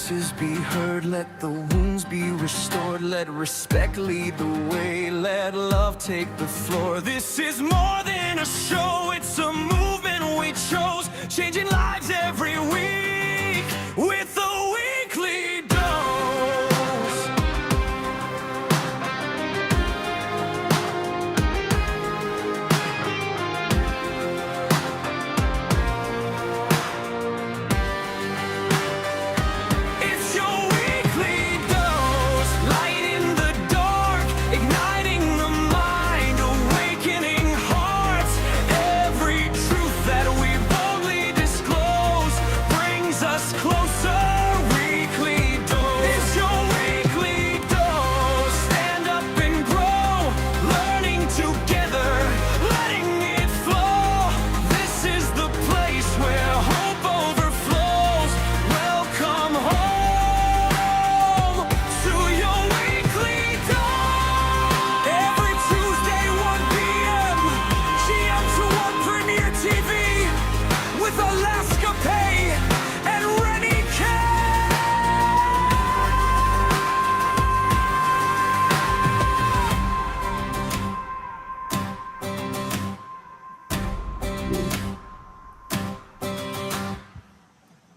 voices be heard, let the wounds be restored, let respect lead the way, let love take the floor. This is more than a show, it's a movement we chose, changing lives every week with a weekly dose. It's your weekly dose, light in the dark, igniting the mind, awakening hearts. Every truth that we boldly disclose brings us closer. Weekly dose. It's your weekly dose. Stand up and grow, learning together, letting it flow. This is the place where hope overflows. Welcome home to your weekly dose. Every Tuesday, 1 p.m. GM to 1 Premier TV with Alaska PAYE and RENNIE.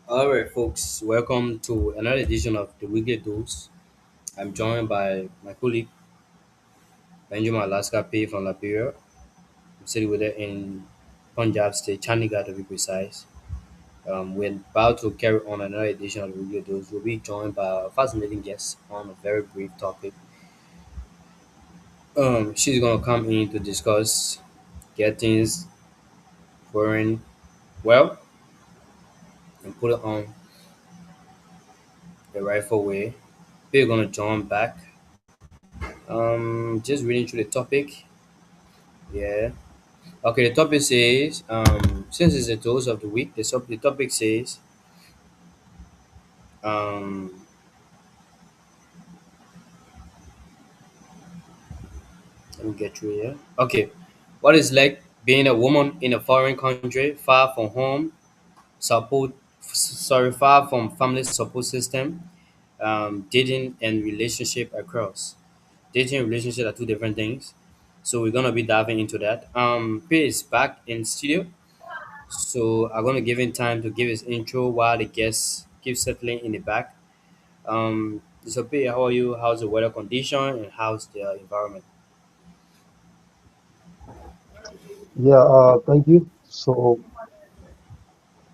All right, folks, welcome to another edition of the Weekly Dose. I'm joined by my colleague Benjamin Alaska P from Liberia. I'm sitting with her in Punjab State, Chandigarh to be precise. We're about to carry on another edition of the Weekly Dose. We'll be joined by a fascinating guest on a very brief topic. She's gonna come in to discuss get things foreign well and put it on the rightful way. We're gonna join back. Just reading through the topic. Yeah. Okay, the topic says, since it's the dose of the week, the topic says, um, let me get through here. Okay, what is like being a woman in a foreign country, far from home, far from family support system, dating and relationship across. Dating and relationship are two different things. So we're gonna be diving into that. P is back in studio. So I'm gonna give him time to give his intro while the guests keep settling in the back. So P, how are you? How's the weather condition and how's the environment? Yeah, thank you. So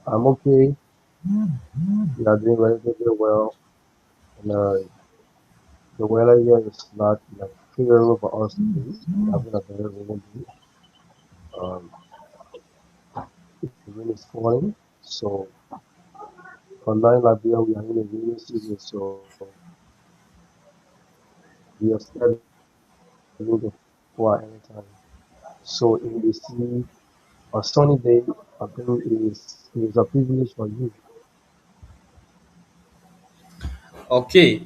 I'm okay. We are doing relatively well, and the weather here is not like favorable for us today. We're having a very rainy day. Um, the rain is falling. So for now in Liberia, we are in the rainy season. So we are scheduled to for anytime. So if you see a sunny day, I think is a privilege for you. Okay.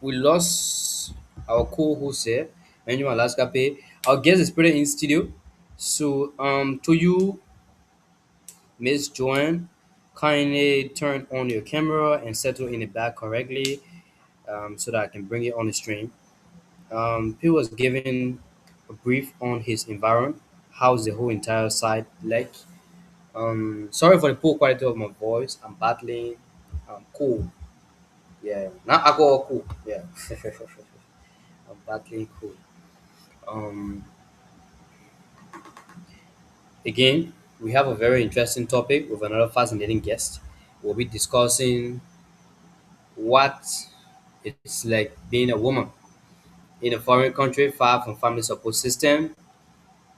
We lost our co-host here, Benjamin Alaska P. Our guest is pretty in studio. So to you, Miss Joanne, kindly turn on your camera and settle in the back correctly, so that I can bring it on the stream. He was given a brief on his environment. How's the whole entire site like? Sorry for the poor quality of my voice. I'm battling cool. Yeah, not alcohol cool. Yeah, I'm battling cool. Um, Again, we have a very interesting topic with another fascinating guest. We'll be discussing what it's like being a woman in a foreign country far from family support system.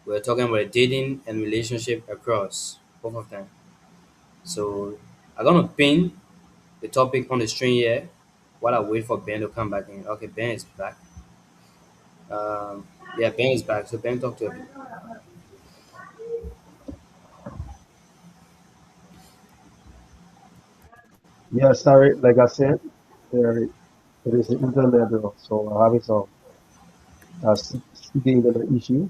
We're talking about dating and relationship across both of them. So I'm gonna pin the topic on the screen here while I wait for Ben to come back in. Okay, Ben is back. Yeah, Ben is back. So Ben, talk to him. Yeah, sorry, like I said, there it is the internet, so I'm having some speaking internet issue.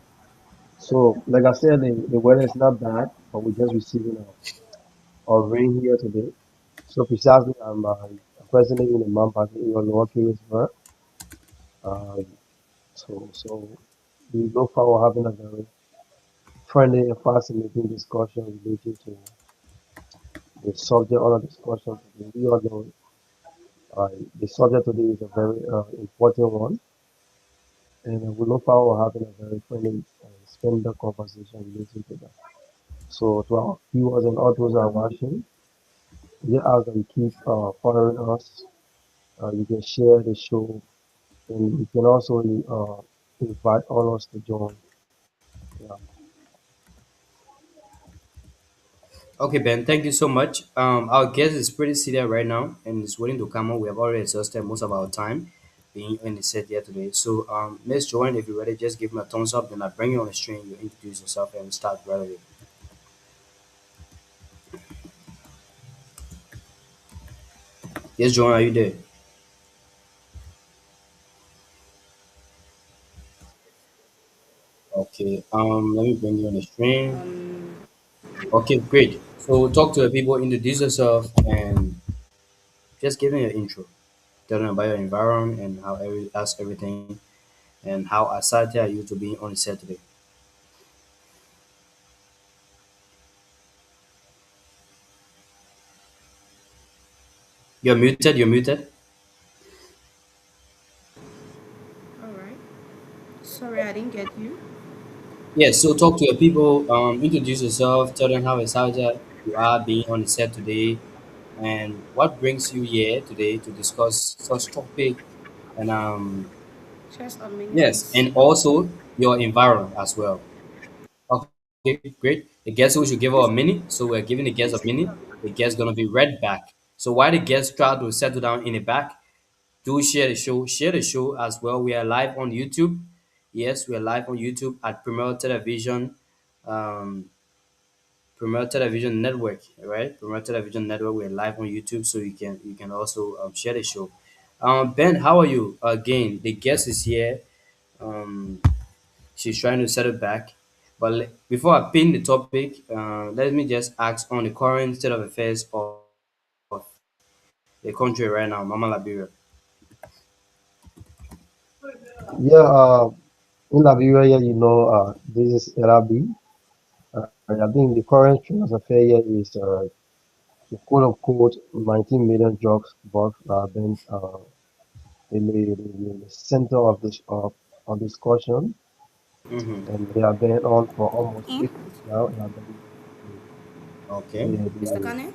So, like I said, the weather is not bad, but we're just receiving a rain here today. So precisely, I'm presently in a man-party, even working with her. Uh, so we look forward having a very friendly and fascinating discussion related to the subject under discussion today. We all know uh, the subject today is a very important one, and we look forward having a very friendly and spending conversation related to that. So to our viewers and all those who are watching, we ask that you keep following us. You can share the show, and you can also invite others to join. Yeah. Okay, Ben, thank you so much. Our guest is pretty seated right now and is waiting to come on. We have already exhausted most of our time being in the set here today. So, Miss Joanne, if you're ready, just give me a thumbs up. Then I bring you on the stream. You introduce yourself and start right away. Yes, Joanne, are you there? Okay. Let me bring you on the stream. Okay, great. So, talk to the people, introduce yourself, and just give them your intro. Tell them about your environment and ask everything, and how excited are you to be on the set today. You're muted. You're muted. All right. Sorry, I didn't get you. Yes, so talk to your people, introduce yourself, tell them how excited you are being on the set today, and what brings you here today to discuss such topic, and Just a minute, yes, please. and also your environment as well. Okay, great. The guest who should give her a minute, so we're giving the guest a minute. The guest gonna be right back. So while the guest try to settle down in the back, do share the show. Share the show as well. We are live on YouTube. Yes, we are live on YouTube at Premier Television. Um, Premier Television Network, right? Premier Television Network. We're live on YouTube, so you can also share the show. Ben, how are you? Again, the guest is here. Um, she's trying to set it back. But before I pin the topic, let me just ask on the current state of affairs of the country right now, Mama Liberia. Yeah. In Liberia, this is LRB. I think the current state of affairs here is the quote unquote 19 million drugs bugs that have been in the center of discussion, Mm-hmm. and they have been on for almost In, 8 weeks now. And Okay. Mr. the Kane?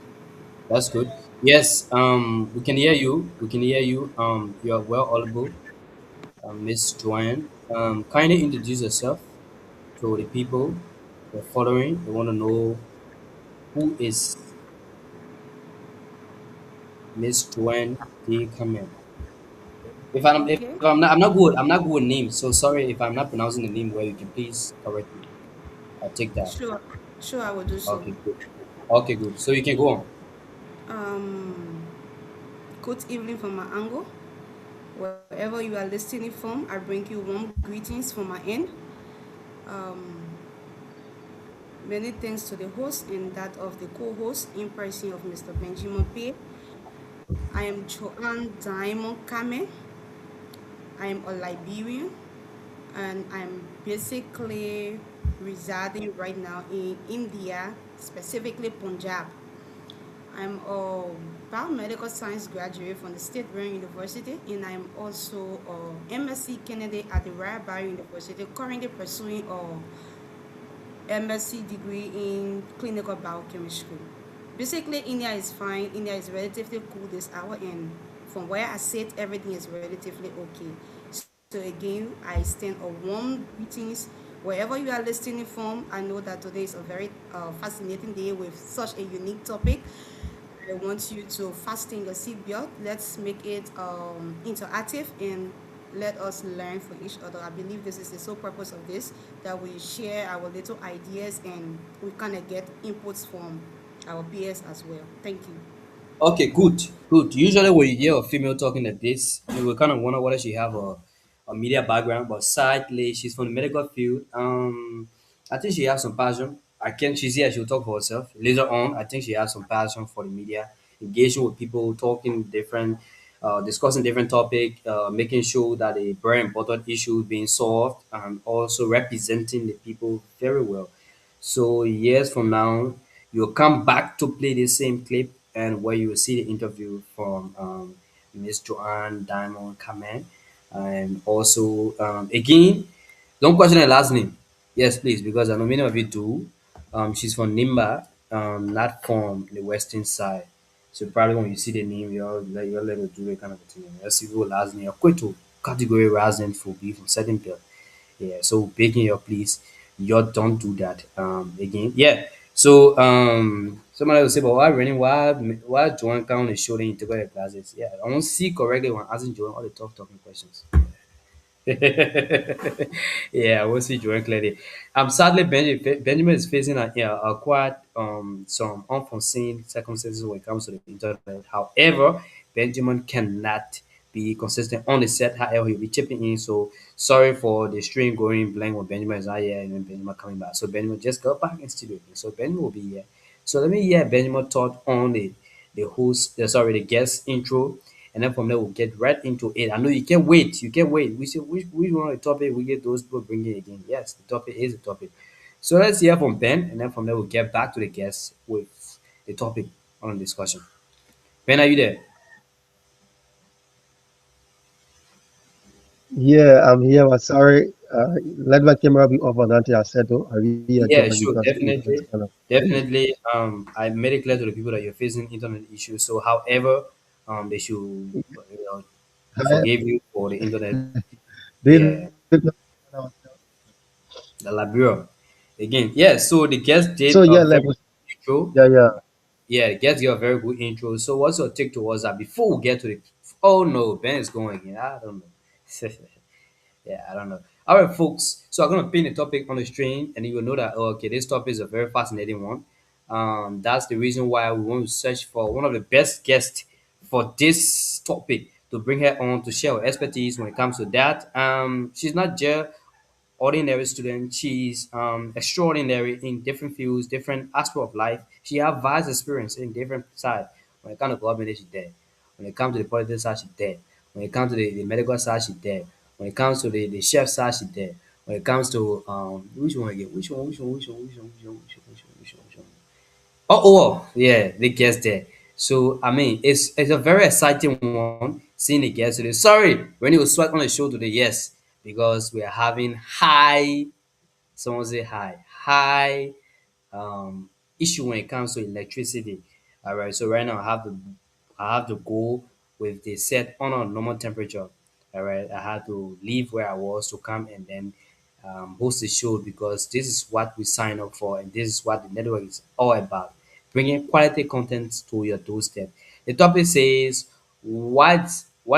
That's good. Yes, we can hear you. We can hear you. You are well audible, Miss Joanne. Kindly introduce yourself to the people they're following. They want to know who is Miss Joanne D. Kamen. If Okay. I'm not good with names. So sorry if I'm not pronouncing the name well. You can please correct me. I'll take that. Sure. Sure, I will do so. Okay, good. Okay, good. So you can go on. Um, Good evening from my angle. Wherever you are listening from, I bring you warm greetings from my end. Um, Many thanks to the host and that of the co-host in person of Mr. Benjamin P. I am Joanne Diamond Kame. I am a Liberian and I'm basically residing right now in India, specifically Punjab. I'm a biomedical science graduate from the State Brown University, and I'm also a MSc candidate at the Royal Bio University, currently pursuing a MSc degree in clinical biochemistry. Basically, India is fine. India is relatively cool this hour, and from where I sit, everything is relatively okay. So again, I extend a warm greetings wherever you are listening from. I know that today is a very fascinating day with such a unique topic. I want you to fasten your seatbelt. Let's make it interactive and let us learn from each other. I believe this is the sole purpose of this, that we share our little ideas and we kind of get inputs from our peers as well. Thank you. Okay, good, good. Usually when you hear a female talking like this, you will kind of wonder whether she have a media background, but sadly, she's from the medical field. I think she has some passion. I can She's here, she'll talk for herself. Later on, I think she has some passion for the media, engaging with people, talking different. discussing different topic, making sure that a very important issue is being solved, and also representing the people very well. So years from now, you'll come back to play the same clip, and where you will see the interview from Miss Joanne Diamond Kamen, and also again, don't question her last name. Yes, please, because I know many of you do. She's from Nimba, not from the western side. So probably when you see the name, you're let to do that kind of a thing. You see who last name, quite to category rising for be from certain bill. Yeah, so begging you please, you don't do that again. Yeah. So somebody will say, but why running? Why Joanne count is showing integrated classes? Yeah, I don't see correctly when asking Joanne all the tough talking questions. Yeah, I will see Joanne clearly. Sadly, Benjamin is facing quite some unforeseen circumstances when it comes to the internet. However, Benjamin cannot be consistent on the set. However, he'll be chipping in. So sorry for the string going blank when Benjamin is not here and then Benjamin coming back. So Benjamin just go back in studio. So Benjamin will be here. So let me hear Benjamin thought on the host, sorry, the guest intro, and then from there we'll get right into it. I know you can't wait. You can't wait. We see which one of the topic we get those people bringing again. Yes, the topic is the topic. So let's hear from Ben, and then from there we'll get back to the guests with the topic on discussion. Ben, are you there? Yeah, I'm here. But sorry, let my camera be off on until I settle. I really enjoy Yeah, because sure, it's kind definitely, of definitely. I made it clear to the people that you're facing internet issues. So, however, they should, I, forgive you for the internet. they look Yeah, like the Liberian. Again, yeah. So the guest so did yeah, a like very good intro. yeah, yeah. Yeah, the guest did a very good intro. So what's your take towards that before we get to the? Oh no, Ben is going again. I don't know. Yeah, I don't know. All right, folks. So I'm gonna pin the topic on the screen, and you will know that okay, this topic is a very fascinating one. That's the reason why we want to search for one of the best guests for this topic to bring her on to share her expertise when it comes to that. She's not just ordinary student. She's extraordinary in different fields, different aspects of life. She has vast experience in different side. When it comes to government, she's there. When it comes to the political side, she's there. When it comes to the medical side, she's there. When it comes to the chef side, she's there. When it comes to which one again? Which one? Yeah, the guest there. So I mean, it's a very exciting one seeing the guest today. Sorry, when you sweat on the show today, yes, because we are having high. Someone say high issue when it comes to electricity. All right, so right now I have to go with the set on a normal temperature. All right, I had to leave where I was to come and then host the show because this is what we sign up for and this is what the network is all about, bringing quality content to your doorstep. The topic says, what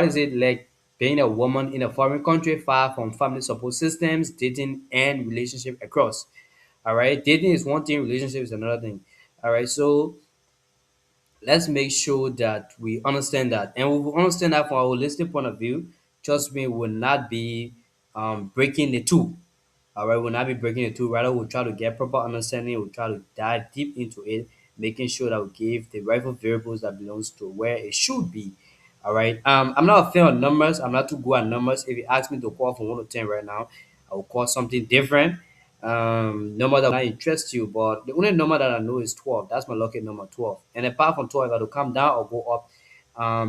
is it like being a woman in a foreign country far from family support systems, dating and relationship across. All right, dating is one thing, relationship is another thing. All right, so let's make sure that we understand that, and we will understand that from our holistic point of view. Trust me, will not be breaking the two. All right, we'll not be breaking the two. Rather, we'll try to get proper understanding. We'll try to dive deep into it, making sure that we give the rightful variables that belongs to where it should be. All right. I'm not a fan of numbers. I'm not too good at numbers. If you ask me to call from 1 to 10 right now, I will call something different. Number that will not interest you, but the only number that I know is 12. That's my lucky number, 12. And apart from 12, if I to come down or go up,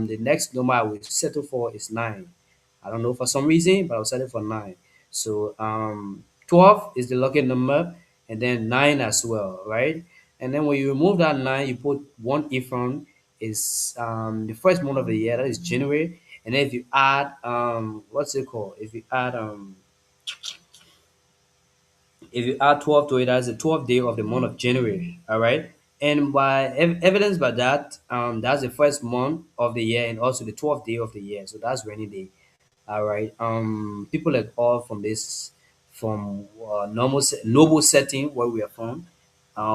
the next number I will settle for is 9. I don't know for some reason, but I'll settle for 9. So 12 is the lucky number, and then 9 as well, right? And then when you remove that 9, you put one Ephron is the first month of the year, that is January. And then if you add what's it called? If you add 12 to it, that's the 12th day of the month of January. All right. And by evidence by that, that's the first month of the year and also the 12th day of the year. So that's rainy day. All right. People like all from this, from noble setting where we are from.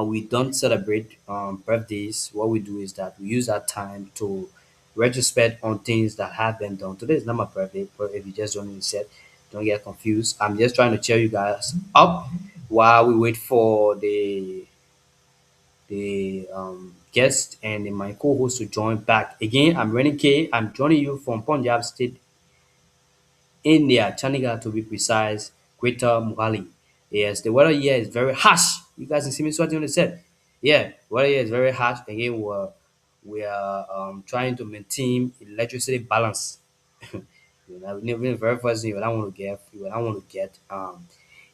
We don't celebrate birthdays. What we do is that we use that time to retrospect on things that have been done. Today is not my birthday, but if you just don't set, don't get confused. I'm just trying to cheer you guys up while we wait for the guest and my co-host to join back. Again, I'm Rennie K. I'm joining you from Punjab State, India, Chandigarh to be precise, Greater Mohali. Yes, the weather here is very harsh. You guys can see me sweating on the set. Yeah, weather here is very harsh. Again, we are trying to maintain electricity balance. Even the very first thing you don't want to get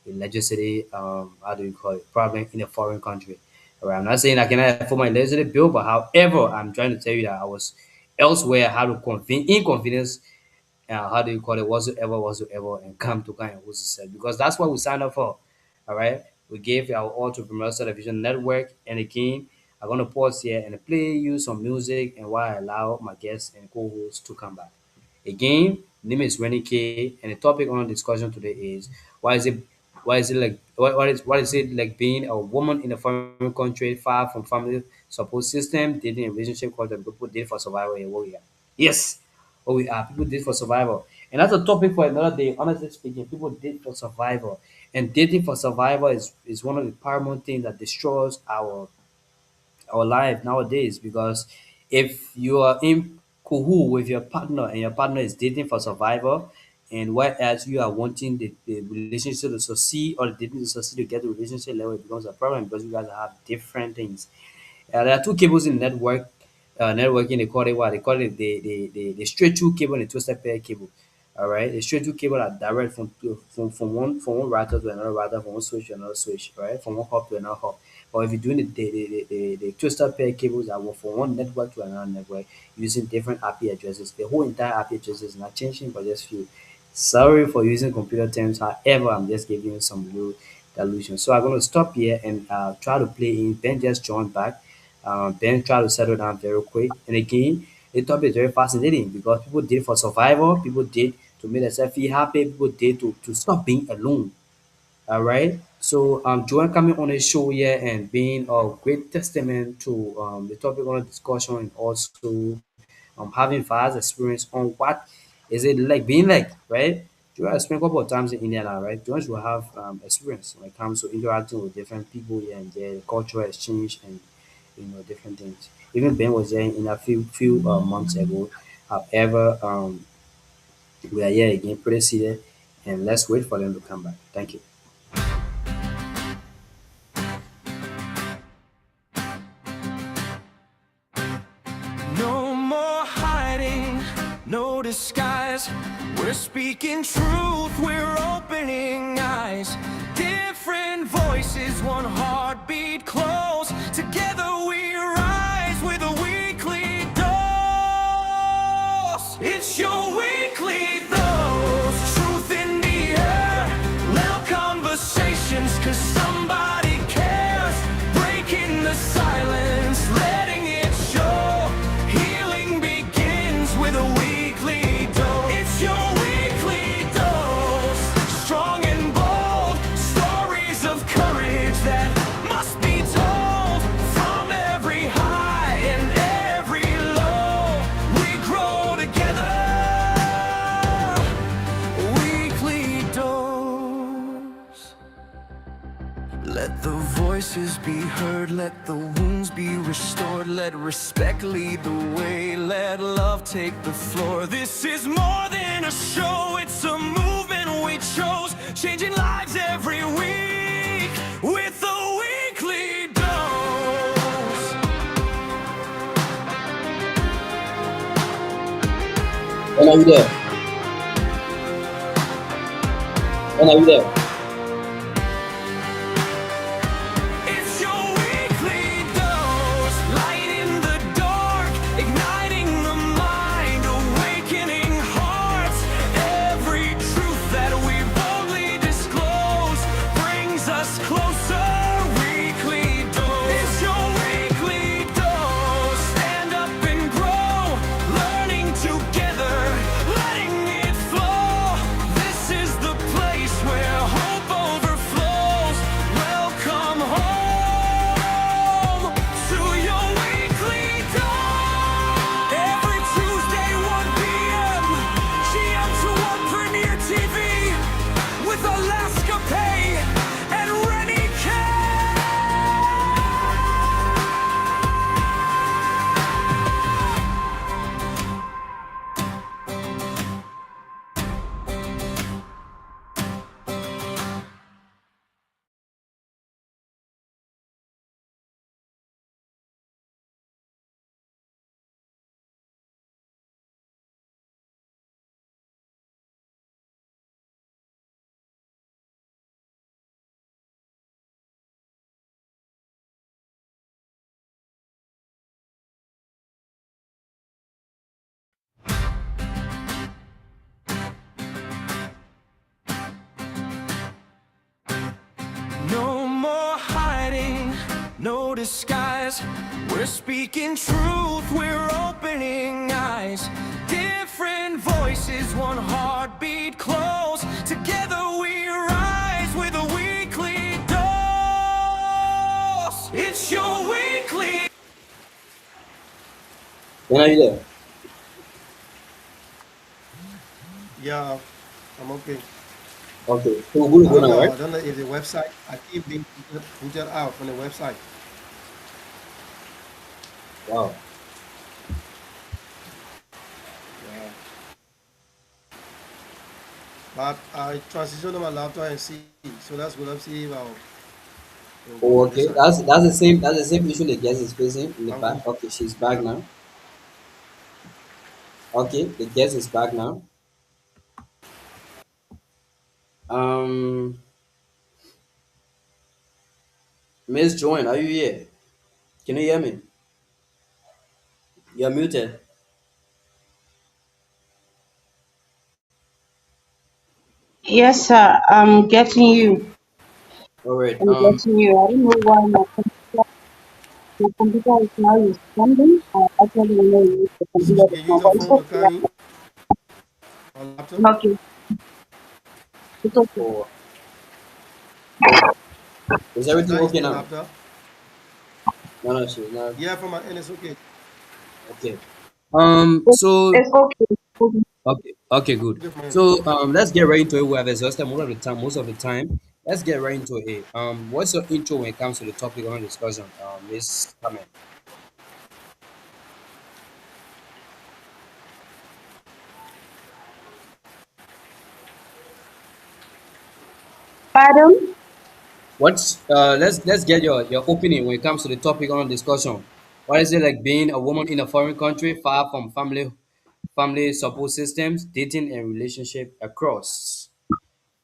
electricity how do you call it problem in a foreign country. Alright, I'm not saying I cannot afford my electricity bill, but however, I'm trying to tell you that I was elsewhere, how to inconvenience how do you call it, whatsoever, and come to kind of who's said because that's what we signed up for. All right, we gave our all to Premier Television Network, and again, I'm gonna pause here and play you some music, and while I allow my guests and co-hosts to come back. Again, name is Rennie K, and the topic on discussion today is why is it what is it like being a woman in a foreign country far from family support system, dating a relationship called the people date for survival in warrior. Yes, what we are. People date for survival. And that's a topic for another day. Honestly speaking, people date for survival. And dating for survival is one of the paramount things that destroys our life nowadays because if you are in kuhu with your partner and your partner is dating for survival and whereas you are wanting the relationship to succeed or the dating to succeed to get the relationship level, it becomes a problem because you guys have different things. There are two cables in networking. They call it what? They call it the straight through cable and the twisted pair cable. All right, the straight through cable are direct from one router to another router, from one switch to another switch, right? From one hop to another hop. But if you're doing the twisted pair cables that were from one network to another network using different IP addresses, the whole entire IP address is not changing but just few. Sorry for using computer terms. However, I'm just giving you some real dilution. So I'm going to stop here and try to play in. Ben just joined back. Ben try to settle down very quick. And again, the topic is very fascinating because people did for survival, people did to make themselves feel happy, people did to stop being alone. All right. So Joanne coming on the show here and being a great testament to the topic on the discussion and also having vast experience on what is it like being like, right? Joanne has spent a couple of times in India now, right? Joanne will have experience when it comes to interacting with different people here and there, cultural exchange and different things. Even Ben was there in a few months ago. However, we are here again pretty seated and let's wait for them to come back. Thank you. No more hiding, no disguise. We're speaking truth, we're opening eyes. Different voices, one heartbeat close. Together we rise with a weekly dose. It's your weekly dose. Truth in the air. Loud conversations, cause somebody cares. Breaking the silence, letting it show. Healing begins with a weekly dose. It's your weekly dose. Strong and bold, stories of courage that must be told. From every high and every low, we grow together. Weekly dose. Let the voices be heard, let the wounds be restored, let respect lead the way, let love take the floor. This is more than a show, it's a movement we chose, changing lives every week with a weekly dose. When are you there? When are you there? It's your weekly dose. Light in the dark, igniting the mind, awakening hearts. Every truth that we boldly disclose brings us closer. Weekly dose. It's your weekly dose. Stand up and grow, learning together, letting it flow. This is the place where disguise. We're speaking truth, we're opening eyes. Different voices, one heartbeat close. Together we rise with a weekly dose. It's your weekly. When are you there? Yeah, I'm okay. Okay, so we're good to go now, right? I don't know if the website, I keep being booted out from the website. Wow. Yeah. But I transitioned to my laptop and see. So that's good. Let's see if I'll go Oh, on this okay. side. That's the same issue the guest is facing in the I'm good. back. Okay, she's back now. Okay, the guest is back now. Um, Miss Joan, are you here? Can you hear me? You're muted. Yes, sir. I'm getting you. All right. I'm getting you. I don't know why my computer is now responding. I actually know you use the So computer you to can use come, your but it's phone or okay. Kanye on laptop? Okay. It's okay. Oh, is She's everything not okay using the now? laptop. No, no, she's not. Yeah, from my end, it's okay. Okay. It's, So it's okay. Okay. okay, good. Okay, from my end. So let's get right into it. We have exhausted most of the time. Let's get right into it. What's your intro when it comes to the topic on discussion? Miss Carmen. Pardon? What's let's get your opinion when it comes to the topic on discussion. What is it like being a woman in a foreign country, far from family support systems, dating and relationship across?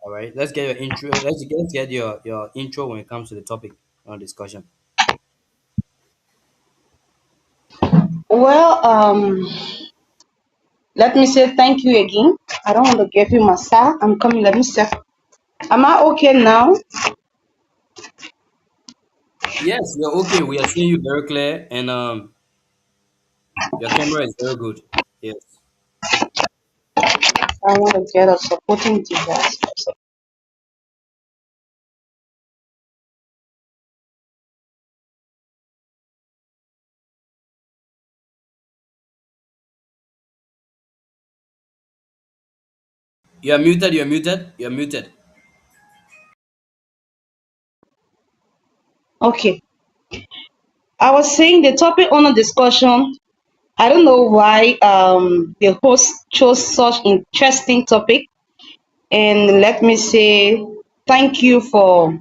All right, let's get your intro. Let's get your intro when it comes to the topic on discussion. Well, let me say thank you again. I don't want to give you my star. I'm coming. Let me say, am I okay now? Yes, you're okay. We are seeing you very clear, and your camera is very good. Yes, I want to get a supporting device. you are muted. You are muted. You are muted. Okay. I was saying the topic on the discussion. I don't know why the host chose such interesting topic. And let me say thank you for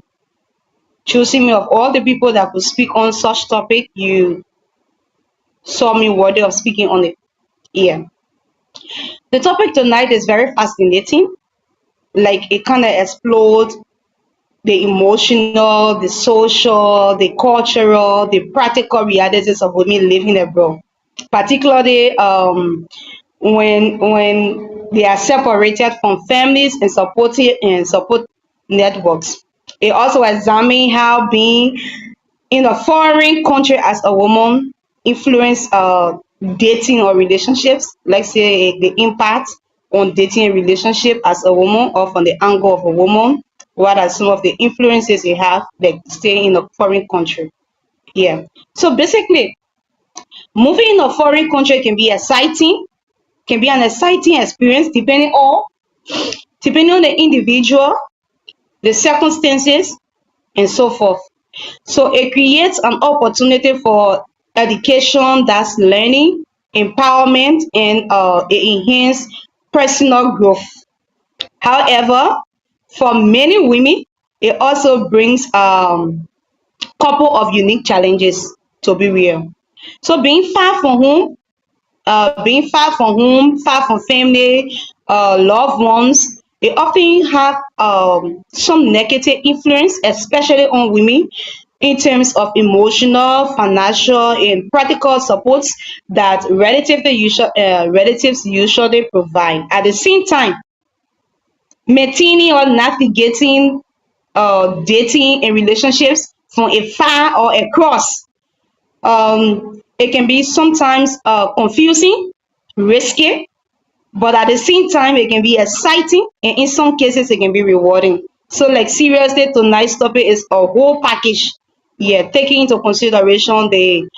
choosing me of all the people that could speak on such topic. You saw me worthy of speaking on it. Yeah. The topic tonight is very fascinating. Like it kind of explodes the emotional, the social, the cultural, the practical realities of women living abroad. Particularly when they are separated from families and support networks. It also examines how being in a foreign country as a woman influence dating or relationships. Let's say the impact on dating a relationship as a woman or from the angle of a woman. What are some of the influences you have like staying in a foreign country? Yeah. So basically, moving in a foreign country can be an exciting experience depending on the individual, the circumstances, and so forth. So it creates an opportunity for education, that's learning, empowerment, and it enhance personal growth. However, for many women, it also brings couple of unique challenges to be real. So being far from family, loved ones, they often have some negative influence, especially on women, in terms of emotional, financial, and practical supports that relatives usually provide. At the same time, maintaining or navigating dating and relationships from afar or across. It can be sometimes confusing, risky, but at the same time it can be exciting, and in some cases it can be rewarding. So like seriously, tonight's topic is a whole package. Yeah, taking into consideration the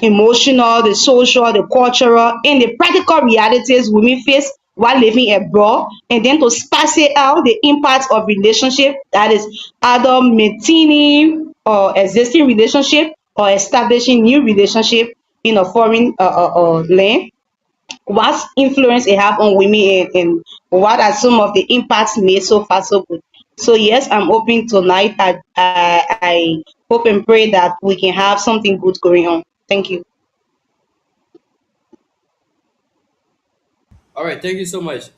emotional, the social, the cultural, and the practical realities women face while living abroad, and then to space it out the impact of relationship, that is either maintaining or existing relationship or establishing new relationship in a foreign land, what influence it have on women, and what are some of the impacts made so far so good. So yes, I'm hoping tonight. I hope and pray that we can have something good going on. Thank you. All right, thank you so much,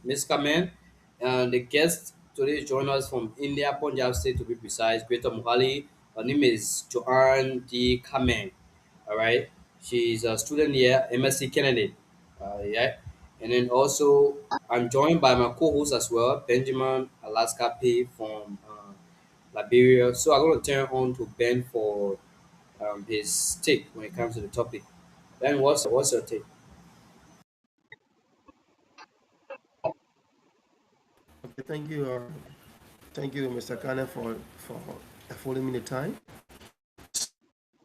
Miss Kamen. The guest today joined us from India, Punjab State to be precise, Greater Mohali. Her name is Joanne D. Kamen. All right, she's a student here, MSc candidate. Yeah, and then also I'm joined by my co-host as well, Benjamin Alaska P from Liberia. So I'm going to turn on to Ben for his take when it comes to the topic. Ben, what's your take? Okay, thank you, Mr. Kane, for affording me the time.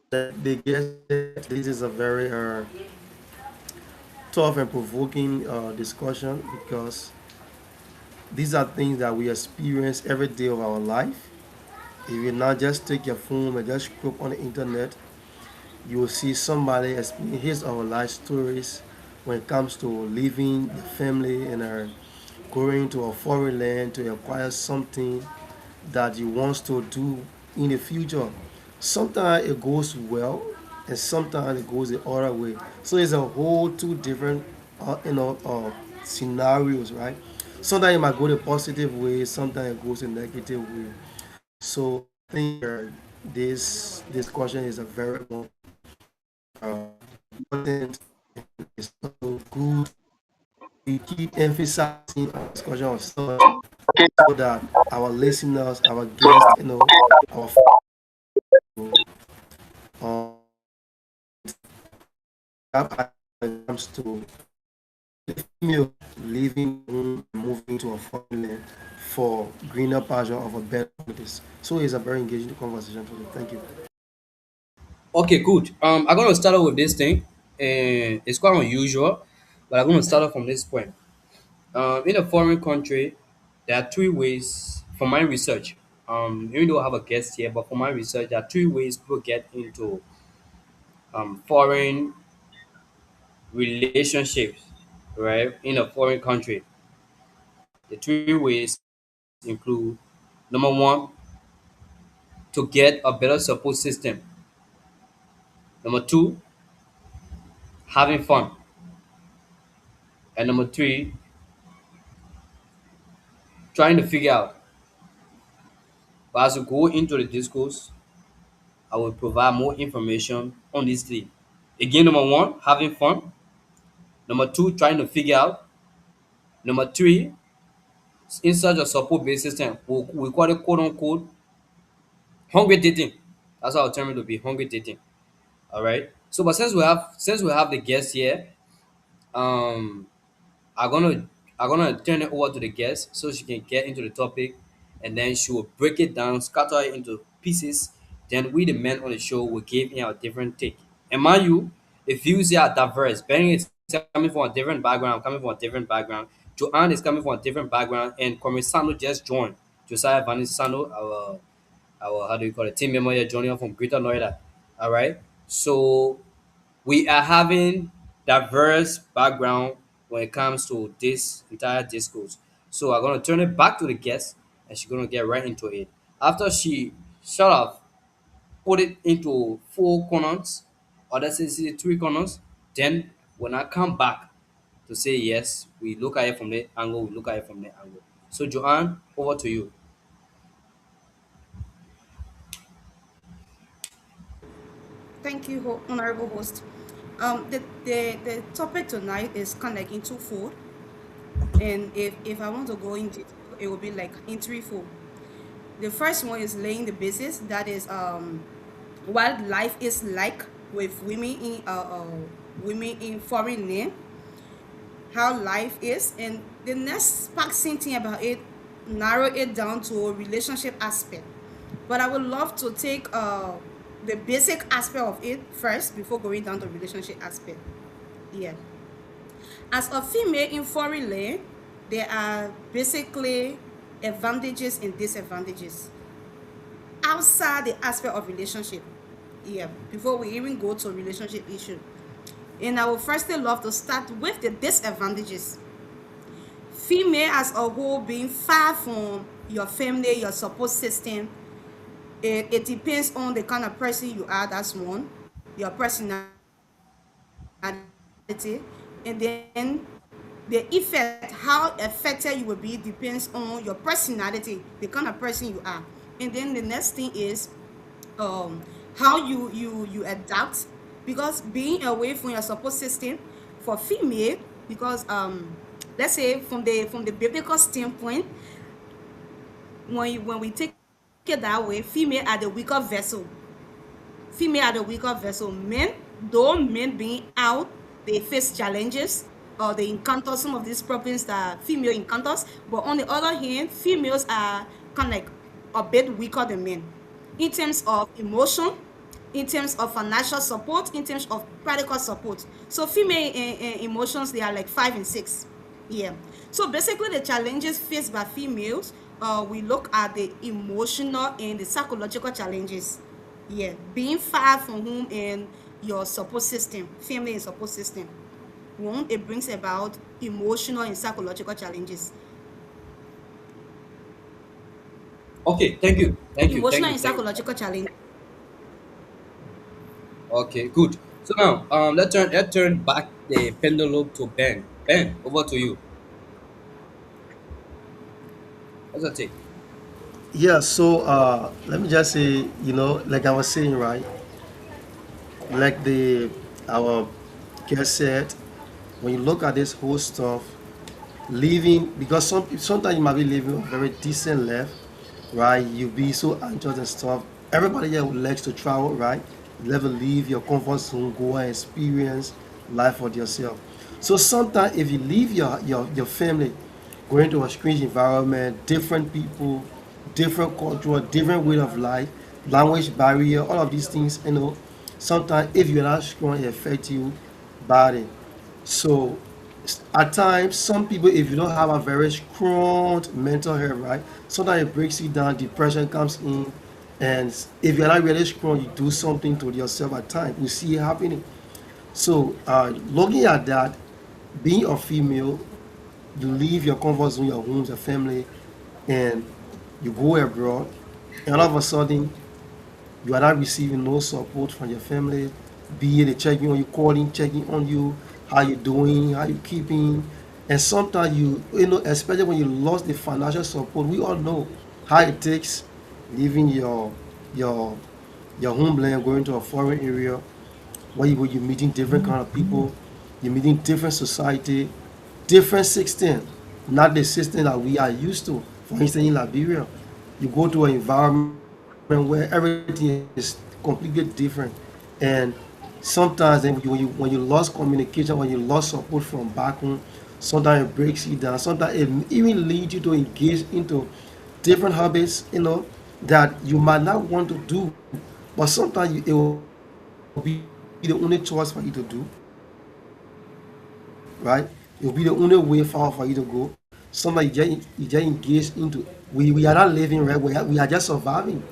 The guest, this is a very tough and provoking discussion because these are things that we experience every day of our life. If you not just take your phone and just scroll on the internet, you will see somebody explain his or her life stories when it comes to leaving the family and going to a foreign land to acquire something that you want to do in the future. Sometimes it goes well, and sometimes it goes the other way. So it's a whole two different, scenarios, right? Sometimes it might go the positive way, sometimes it goes the negative way. So I think this discussion is a very important. It's so good. We keep emphasizing our discussion of stuff so that our listeners, our guests, our um, when it comes to female leaving home and moving to a foreign land for greener pasture of a better place. So it's a very engaging conversation today. Thank you. Okay, good. I'm gonna start off with this thing, and it's quite unusual, but I'm gonna start off from this point. In a foreign country, there are three ways, from my research. Even though I have a guest here, but from my research, there are three ways people get into foreign relationships, right? In a foreign country, the three ways include: number one, to get a better support system; number two, having fun; and number three, trying to figure out. But as we go into the discourse, I will provide more information on these three. Again, number one, having fun. Number two, trying to figure out. Number three, in such a support based system, we call it quote unquote hungry dating. That's how I term it to be, hungry dating. All right. So, but since we have the guest here, um, I'm gonna I'm gonna turn it over to the guest so she can get into the topic, and then she will break it down, scatter it into pieces. Then we, the men on the show, will give in our different take. And mind you, the views here are diverse. Benny is coming from a different background. I'm coming from a different background. Joanne is coming from a different background, and Sano just joined. Josiah Vanisano, our how do you call it, team member here joining us from Greater Noida. All right. So we are having diverse background when it comes to this entire discourse. So I'm gonna turn it back to the guest, and she's gonna get right into it. After she sort of put it into four corners, or let's say three corners, then when I come back to say yes, we look at it from the angle, we look at it from the angle. So Joanne, over to you. Thank you, honorable host. The topic tonight is kind of like into food, and if I want to go into it will be like in threefold. The first one is laying the basis. That is what life is like with women in foreign land, how life is, and the next sparking thing about it, narrow it down to a relationship aspect. But I would love to take the basic aspect of it first before going down to relationship aspect. Yeah. As a female in foreign land, there are basically advantages and disadvantages outside the aspect of relationship. Yeah, before we even go to relationship issue. And I would firstly love to start with the disadvantages. Female as a whole being far from your family, your support system, it depends on the kind of person you are, that's one, your personality, and then the effect, how affected you will be depends on your personality, the kind of person you are. And then the next thing is how you adapt, because being away from your support system for female, because let's say from the biblical standpoint, when we take it that way, female are the weaker vessel. Female are the weaker vessel. Men, though men being out, they face challenges or they encounter some of these problems that female encounters. But on the other hand, females are kind of like a bit weaker than men in terms of emotion, in terms of financial support, in terms of practical support. So female emotions, they are like 5 and 6. Yeah. So basically, the challenges faced by females, we look at the emotional and the psychological challenges. Yeah, being far from home and your support system, family and support system. One, it brings about emotional and psychological challenges. Okay, thank you, thank you, thank Emotional you, and thank you. psychological challenges. Okay, good. So now, let's turn back the pendulum to Ben. Ben, over to you. What's that take? Yeah, so let me just say, like I was saying, right? Like the our guest said, when you look at this whole stuff, living, because sometimes you might be living a very decent life, right? You be so anxious and stuff. Everybody here would likes to travel, right? You never leave your comfort zone, go and experience life for yourself. So sometimes if you leave your family, going to a strange environment, different people, different culture, different way of life, language barrier, all of these things, sometimes if you're not strong, it affects you badly. So at times, some people, if you don't have a very strong mental health, right, sometimes it breaks you down, depression comes in, and if you're not really strong, you do something to yourself at times. We see it happening. So, looking at that, being a female, you leave your comfort zone, your homes, your family, and you go abroad, and all of a sudden, you are not receiving no support from your family, be it they checking on you, calling, checking on you, how you doing, how you keeping. And sometimes especially when you lost the financial support, we all know how it takes leaving your your homeland, going to a foreign area where you're meeting different kind of people, you're meeting different society, different system, not the system that we are used to. For instance, in Liberia, you go to an environment where everything is completely different, and sometimes then when you lost communication, when you lost support from back home, sometimes it breaks you down. Sometimes it even leads you to engage into different habits, that you might not want to do, but sometimes it will be the only choice for you to do, right? It will be the only way forward for you to go. Sometimes you just engage into, we are not living, right? We are just surviving,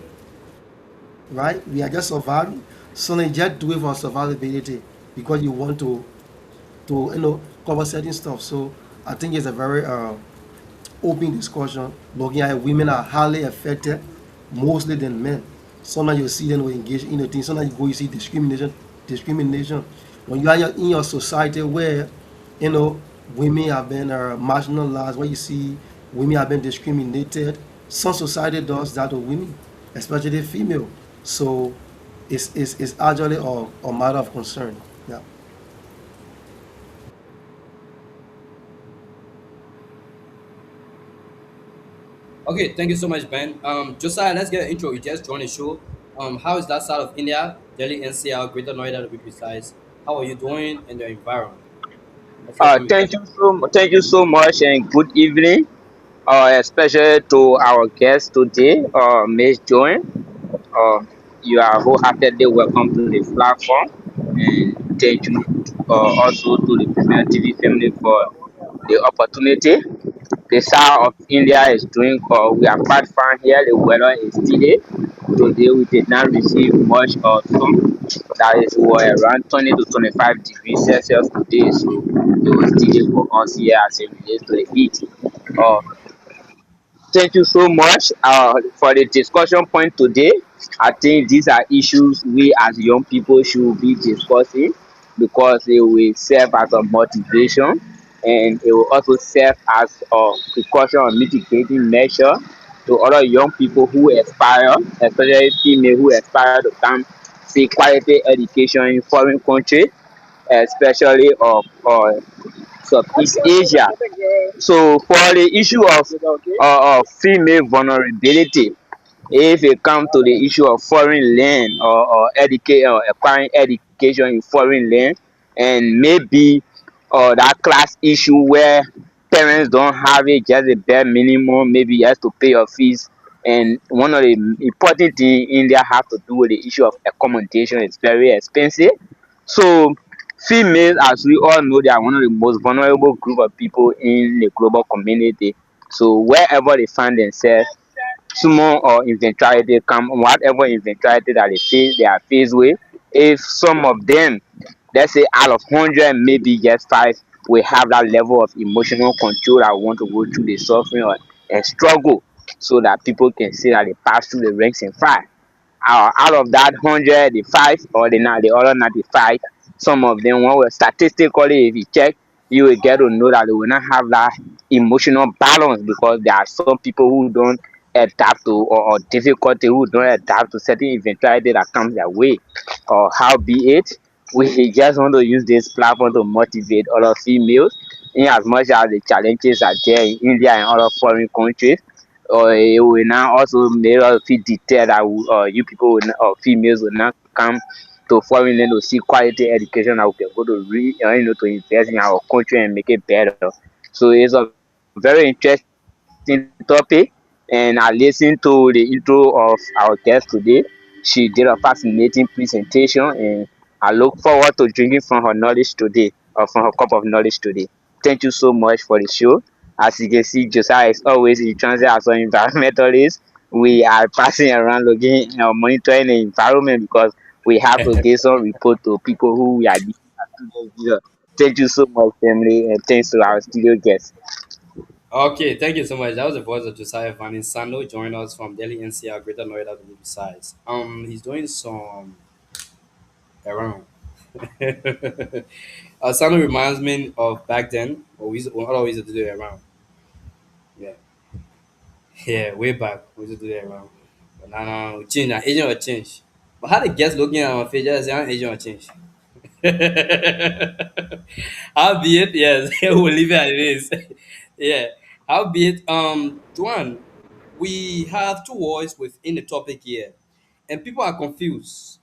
right? We are just surviving. So you just do it for survivability because you want to cover certain stuff. So I think it's a very open discussion looking at women are highly affected mostly than men. Sometimes you see them will engage in the things. Sometimes you go, you see discrimination. When you are in your society where you know women have been marginalized, where you see women have been discriminated, some society does that to women, especially female. So it's actually a matter of concern. Yeah. Okay, thank you so much, Ben. Josiah, let's get an intro. You just joined the show. How is that side of India, Delhi NCR, Greater Noida to be precise? How are you doing in the environment? Let's hear from you. Thank you so much, and good evening. Especially to our guest today, Miss Joan. Uh, you are wholeheartedly welcome to the platform, and thank you also to the Premier TV family for the opportunity. The south of India is doing, we are quite fine here. The weather is steady. Today we did not receive much sun. That is around 20 to 25 degrees Celsius today. So it was steady for us here as it relates to the heat. Uh, Thank you so much for the discussion point today. I think these are issues we as young people should be discussing because it will serve as a motivation and it will also serve as a precaution or mitigating measure to other young people who aspire, especially female who aspire to come see quality education in foreign countries, especially of Southeast Asia. So for the issue of female vulnerability, if it comes to the issue of foreign land or acquiring education in foreign land, and maybe that class issue where parents don't have it, just the bare minimum, maybe you have to pay your fees. And one of the important things India have to do with the issue of accommodation is very expensive. So females, as we all know, they are one of the most vulnerable group of people in the global community. So wherever they find themselves, small or eventuality come, whatever eventuality that they are faced with, if some of them, let's say out of 100, maybe just five will have that level of emotional control that want to go through the suffering or and struggle, so that people can see that they pass through the ranks and file. Out of that 100, the five or the other 95, some of them, when we statistically, if you check, you will get to know that they will not have that emotional balance because there are some people who don't adapt to or difficulty who don't adapt to certain eventuality that comes their way. Or how be it, we just want to use this platform to motivate other females in as much as the challenges are there in India and other foreign countries. Or it will now also make us feel deterred that you people will, or females will not come to foreign land to see quality education that we can go to to invest in our country and make it better. So it's a very interesting topic, and I listened to the intro of our guest today. She did a fascinating presentation, and I look forward to drinking from her knowledge today, or from her cup of knowledge today. Thank you so much for the show. As you can see, Josiah is always in transit as an environmentalist. We are passing around looking, monitoring the environment because we have to give some report to people who we are dealing with students here. Thank you so much, family, and thanks to our studio guests. Okay, thank you so much. That was the voice of Josiah Vanin Sando joining us from Delhi NCR, Greater Noida to be precise. He's doing some around. Sando reminds me of back then, when all we used to do it around. Yeah, yeah, way back we used to do it around. But now, we change. Now, agent will change. But how the guests looking at my face, just say, agent will change. Howbeit, yes, we'll leave it as it is. Yeah. Howbeit, Duan, we have two words within the topic here, and people are confused.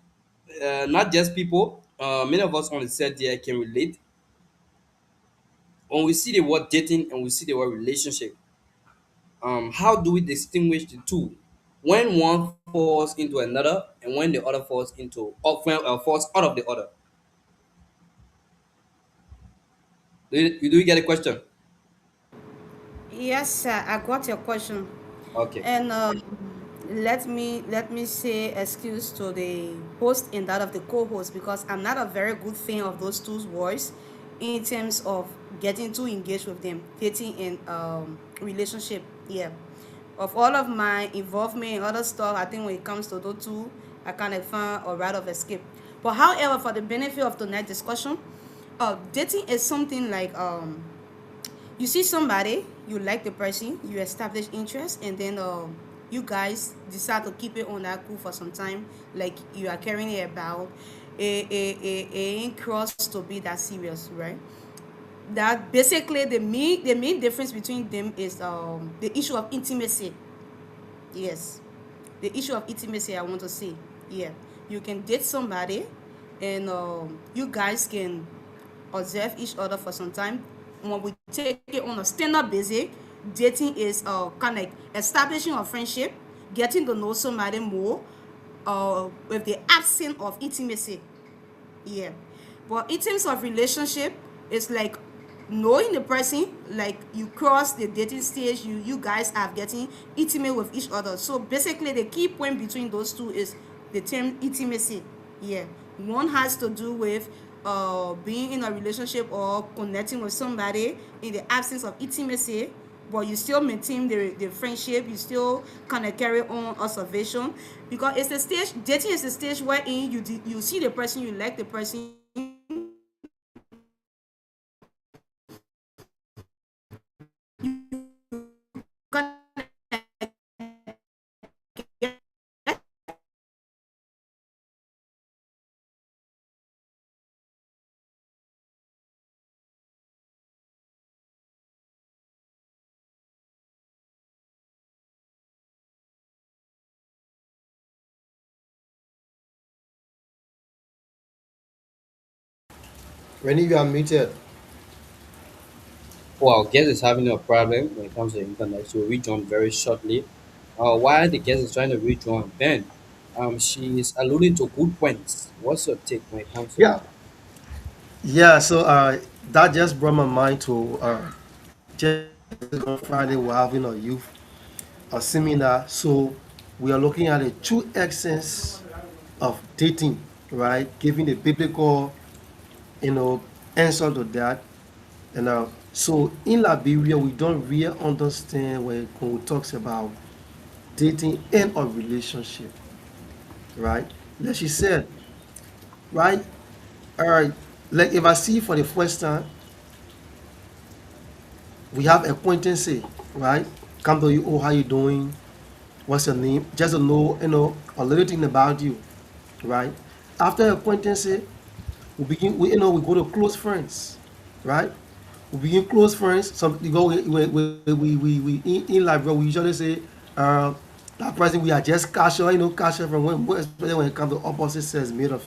Not just people, many of us on the set here can relate. When we see the word dating and we see the word relationship, how do we distinguish the two? When one falls into another and when the other falls into, or falls out of the other. Do you get a question? Yes, sir, I got your question. Okay. And let me say excuse to the host and that of the co-host because I'm not a very good fan of those two words in terms of getting too engaged with them, dating and relationship. Yeah. Of all of my involvement in other stuff, I think when it comes to those two, I kind of find a route of escape. But however, for the benefit of tonight's discussion, dating is something like you see somebody, you like the person, you establish interest, and then you guys decide to keep it on that cool for some time, like you are carrying it about. It ain't cross to be that serious, right? That basically the main difference between them is the issue of intimacy. Yes, the issue of intimacy I want to say. Yeah, you can date somebody, and you guys can observe each other for some time. When we take it on a standard basis, dating is kind of like establishing a friendship, getting to know somebody more, with the absence of intimacy. Yeah, but in terms of relationship, it's like knowing the person, like you cross the dating stage, you guys are getting intimate with each other. So basically the key point between those two is the term intimacy. Yeah, one has to do with being in a relationship or connecting with somebody in the absence of intimacy, but you still maintain the friendship, you still kind of carry on observation, because it's the stage, dating is the stage wherein you see the person, you like the person, kind of Rennie, you are muted. Well, guest is having a problem when it comes to the internet. She will rejoin very shortly. While the guest is trying to rejoin, Ben, she is alluding to good points. What's your take when it comes to Yeah, that? yeah. So that just brought my mind to just on Friday we're having a youth a seminar. So we are looking at the two essence of dating, right? Giving the biblical, you know, answer to that. And so in Liberia, we don't really understand when we talks about dating and a relationship, right? Like she said, right? All right, like if I see you for the first time, we have acquaintance, right? Come to you, oh, how you doing? What's your name? Just to know, a little thing about you, right? After acquaintance, we go to close friends, right? We begin close friends. Some you go, we in life, we usually say, uh, that person we are just casual, casual from especially when it comes to opposite sex made of.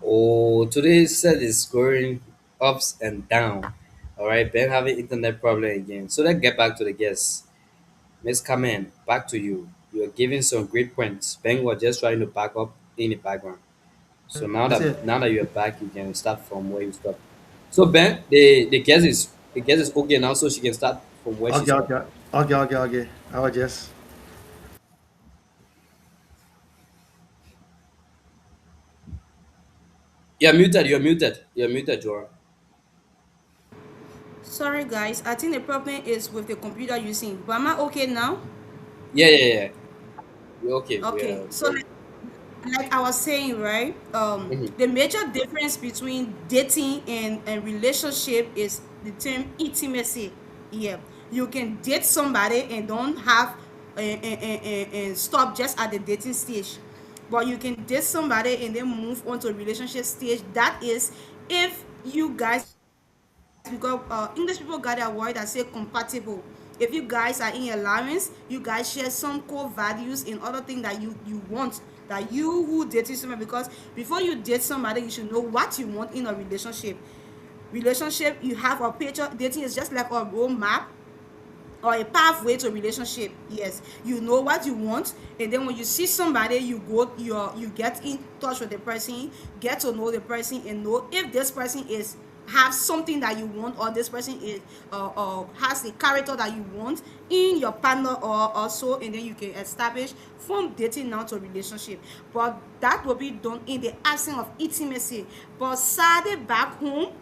Oh, today's set is going ups and down. All right, Ben having internet problem again. So let's get back to the guests. Miss Kamen, back to you. You're giving some great points. Ben was just trying to back up in the background. So now That's that it. now that you're back, you can start from where you stopped. So Ben, the guest is okay now, so she can start from where she Okay, stopped. okay, okay. I was just You're muted. You're muted. You're muted, Jora. sorry guys, I think the problem is with the computer using, but am I okay now? Yeah, yeah, yeah. We're okay. Okay, We're so very. like I was saying, right? Mhm. The major difference between dating and relationship is the term intimacy. Yeah, you can date somebody and don't have and stop just at the dating stage, but you can date somebody and then move on to a relationship stage. That is, if you guys, because English people got a word that say compatible. If you guys are in alliance, you guys share some core values and other things that you want, that you who dating somebody, because before you date somebody, you should know what you want in a relationship. Relationship, you have a picture. Dating is just like a roadmap or a pathway to a relationship. Yes, you know what you want, and then when you see somebody, you get in touch with the person, get to know the person, and know if this person is have something that you want, or this person is has the character that you want in your partner, or also, and then you can establish from dating now to relationship. But that will be done in the absence of intimacy. But sadly, back home,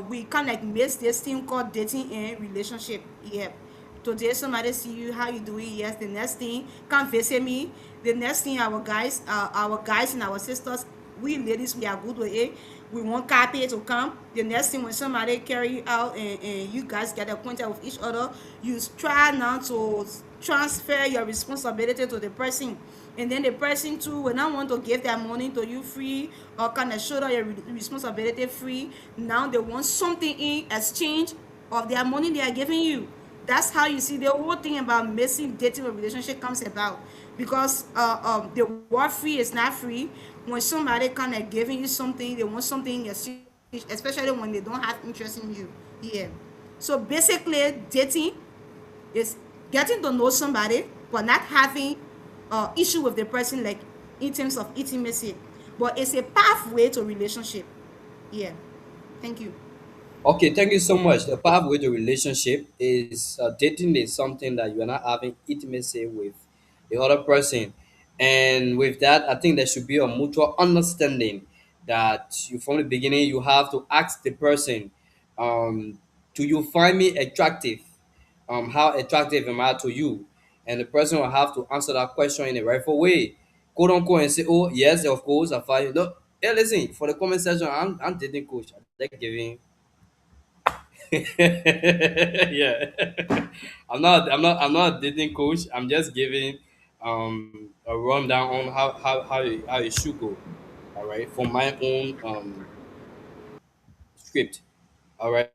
we kind of like miss this thing called dating and relationship. Yeah, today somebody see you, how you doing? Yes, the next thing, come visit me. The next thing, our guys and our sisters, we ladies, we are good with it. We want carpet to come. The next thing, when somebody carry you out, and you guys get acquainted with each other, you try now to transfer your responsibility to the person, and then the person too will not want to give their money to you free, or kind of shoulder your responsibility free. Now they want something in exchange of their money they are giving you. That's how you see the whole thing about missing dating or relationship comes about. because the word free is not free. When somebody kind of giving you something, they want something in exchange, especially when they don't have interest in you. Yeah. So basically, dating is getting to know somebody, but not having issue with the person, like in terms of intimacy. But it's a pathway to relationship. Yeah. Thank you. Okay, thank you so much. The pathway to relationship is dating is something that you are not having intimacy with the other person, and with that, I think there should be a mutual understanding that you from the beginning you have to ask the person, do you find me attractive? How attractive am I to you? And the person will have to answer that question in a rightful way, quote unquote, and say, oh yes, of course, I find you. Look, hey, listen, for the comment section, I'm dating coach. They're giving yeah. I'm not a dating coach. I'm just giving a rundown on how it should go. All right. For my own script. All right.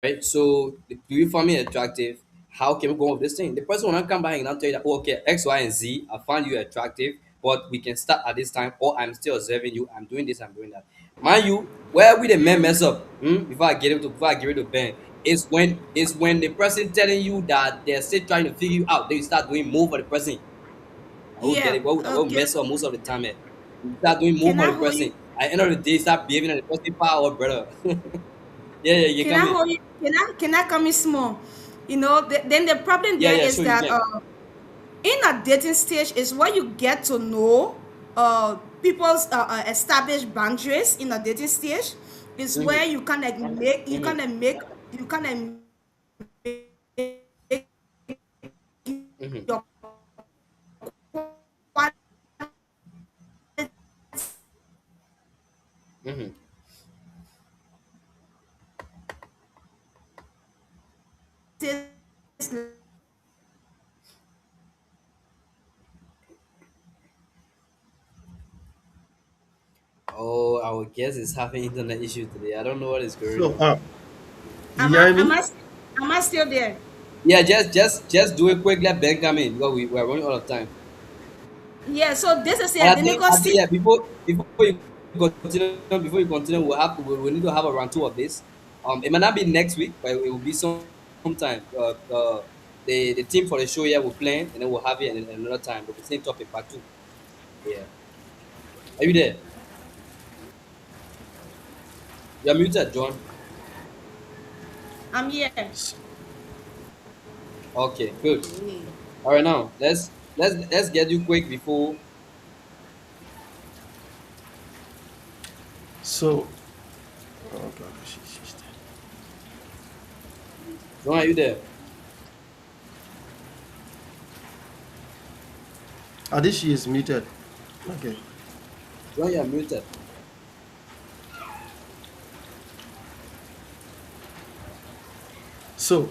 Right? So, do you find me attractive? How can we go on with this thing? The person will not come by and not tell you that, oh, okay, X, Y, and Z, I find you attractive, but we can start at this time, or I'm still observing you, I'm doing this, I'm doing that. Mind you, where we the men mess up, before I give it to Ben, is when the person telling you that they're still trying to figure you out, then you start doing more for the person. I will get Yeah. it. What we Okay. mess up most of the time, eh? You start doing more Can for I the hold person. you? At the end of the day, start behaving like the person power, brother. Yeah, yeah, you Can come I in. hold you? Can I come in small? Then the problem Yeah, there yeah, is sure you that can. in a dating stage is where you get to know people's established boundaries in a dating stage. Is where Mm-hmm. you kind of make Mm-hmm. you kind of make Mm-hmm. your Mm-hmm. qualities Oh, our guest is having internet issue today. I don't know what is going So, on. you hear me? am I still there? Yeah, just do it quick. Let Ben come in because we're running out of time. Yeah, so this is And it. The I think negotiation. yeah, before you continue, we need to have a round two of this. It might not be next week, but it will be sometime. The team for the show here will plan, and then we'll have it in another time with the same topic, part two. Yeah, are you there? You're muted, John. I'm here. Okay, good. All right, now let's get you quick before. So, oh God, John, are you there? I think she is muted. Okay. John, you're muted. So,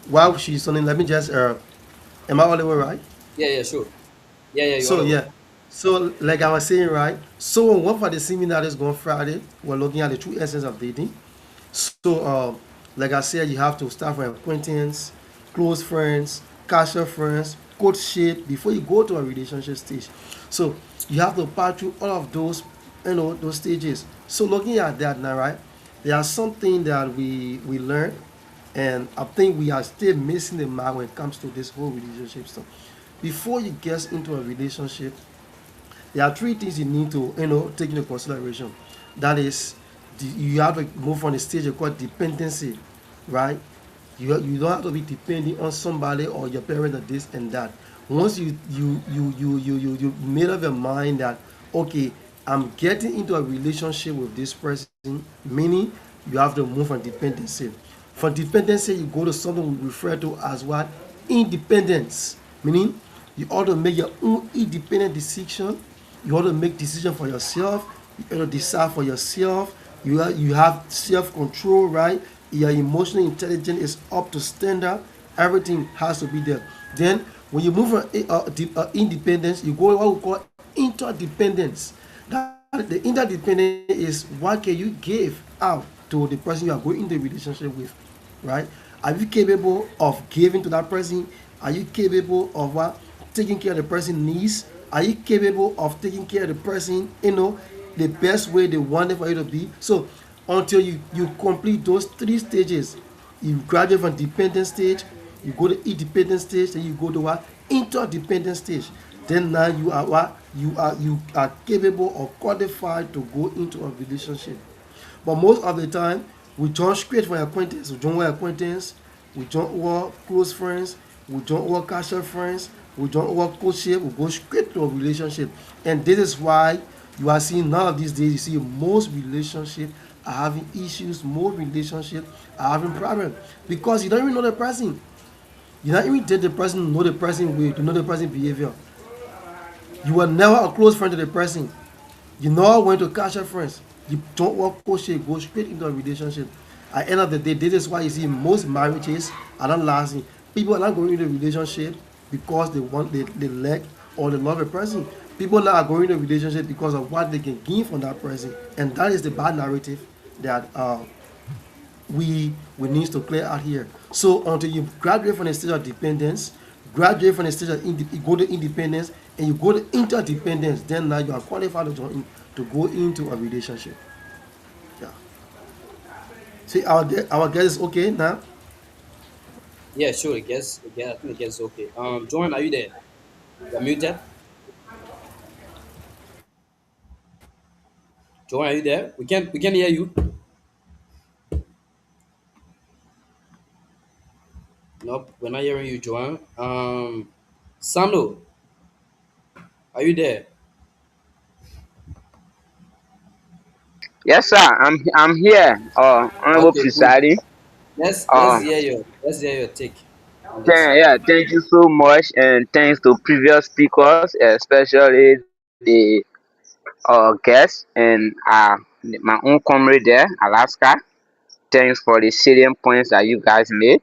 while she's on, let me just, am I audible, right? Yeah, yeah, sure. Yeah, yeah, you're So, audible. yeah. So, like I was saying, right? So, one for the seminar is going Friday. We're looking at the true essence of dating. So, like I said, you have to start from acquaintance, close friends, casual friends, courtship before you go to a relationship stage. So, you have to pass through all of those, those stages. So, looking at that now, right? There are something that we learn, and I think we are still missing the mark when it comes to this whole relationship stuff. Before you get into a relationship, there are three things you need to take into consideration. That is, you have to move from the stage called dependency, right? You don't have to be depending on somebody or your parent or this and that. Once you made up your mind that, okay, I'm getting into a relationship with this person, meaning you have to move from dependency. From dependency, you go to something we refer to as what? Independence. Meaning you ought to make your own independent decision. You ought to make decision for yourself. You ought to decide for yourself. You have self-control, right? Your emotional intelligence is up to standard. Everything has to be there. Then when you move from independence, you go what we call interdependence. That the interdependence is what can you give out to the person you are going into a relationship with, right? Are you capable of giving to that person? Are you capable of what? Taking care of the person's needs? Are you capable of taking care of the person, the best way they want it for you to be? So until you complete those three stages, you graduate from dependent stage, you go to independent stage, then you go to what? Interdependent stage. Then now you are what? You are capable or qualified to go into a relationship. But most of the time, we jump straight from acquaintance. We don't want acquaintance. We don't want close friends. We don't want casual friends. We don't want courtship. We go straight to a relationship. And this is why you are seeing now these days, you see most relationships are having issues, most relationships are having problems. Because you don't even know the person. You don't even date the person, know the person way, to know the person behavior. You were never a close friend to the person. You know when to catch your friends. You don't walk crochet, go straight into a relationship. At the end of the day, this is why you see most marriages are not lasting. People are not going into a relationship because they like or they love a person. People now are going into a relationship because of what they can gain from that person. And that is the bad narrative that we need to clear out here. So until you graduate from the stage of dependence, graduate from the stage of you go to independence, and you go to interdependence, then now you are qualified to go into a relationship. Yeah. See, our guess is okay now. Yeah, sure. I think it gets okay. Joanne, are you there? You're muted. Joanne, are you there? We can hear you. Nope, we're not hearing you, Joanne. Sando, are you there? Yes, sir. I'm here. Honorable Okay, good. presiding. Let's Uh, hear your take on this. yeah, thank you so much, and thanks to previous speakers, especially the guests and my own comrade there, Alaska. Thanks for the salient points that you guys made.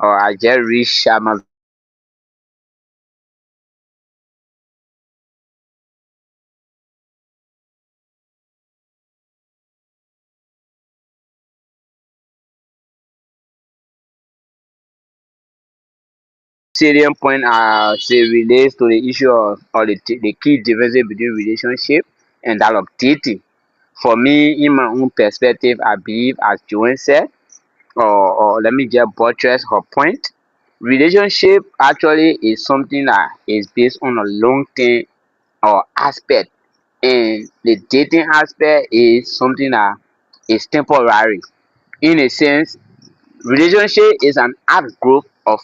I just reached my salient point say relates to the issue of or the key difference between relationship and that of dating. For me, in my own perspective, I believe, as Joanne said, or let me just buttress her point. Relationship actually is something that is based on a long term or aspect, and the dating aspect is something that is temporary. In a sense, relationship is an outgrowth of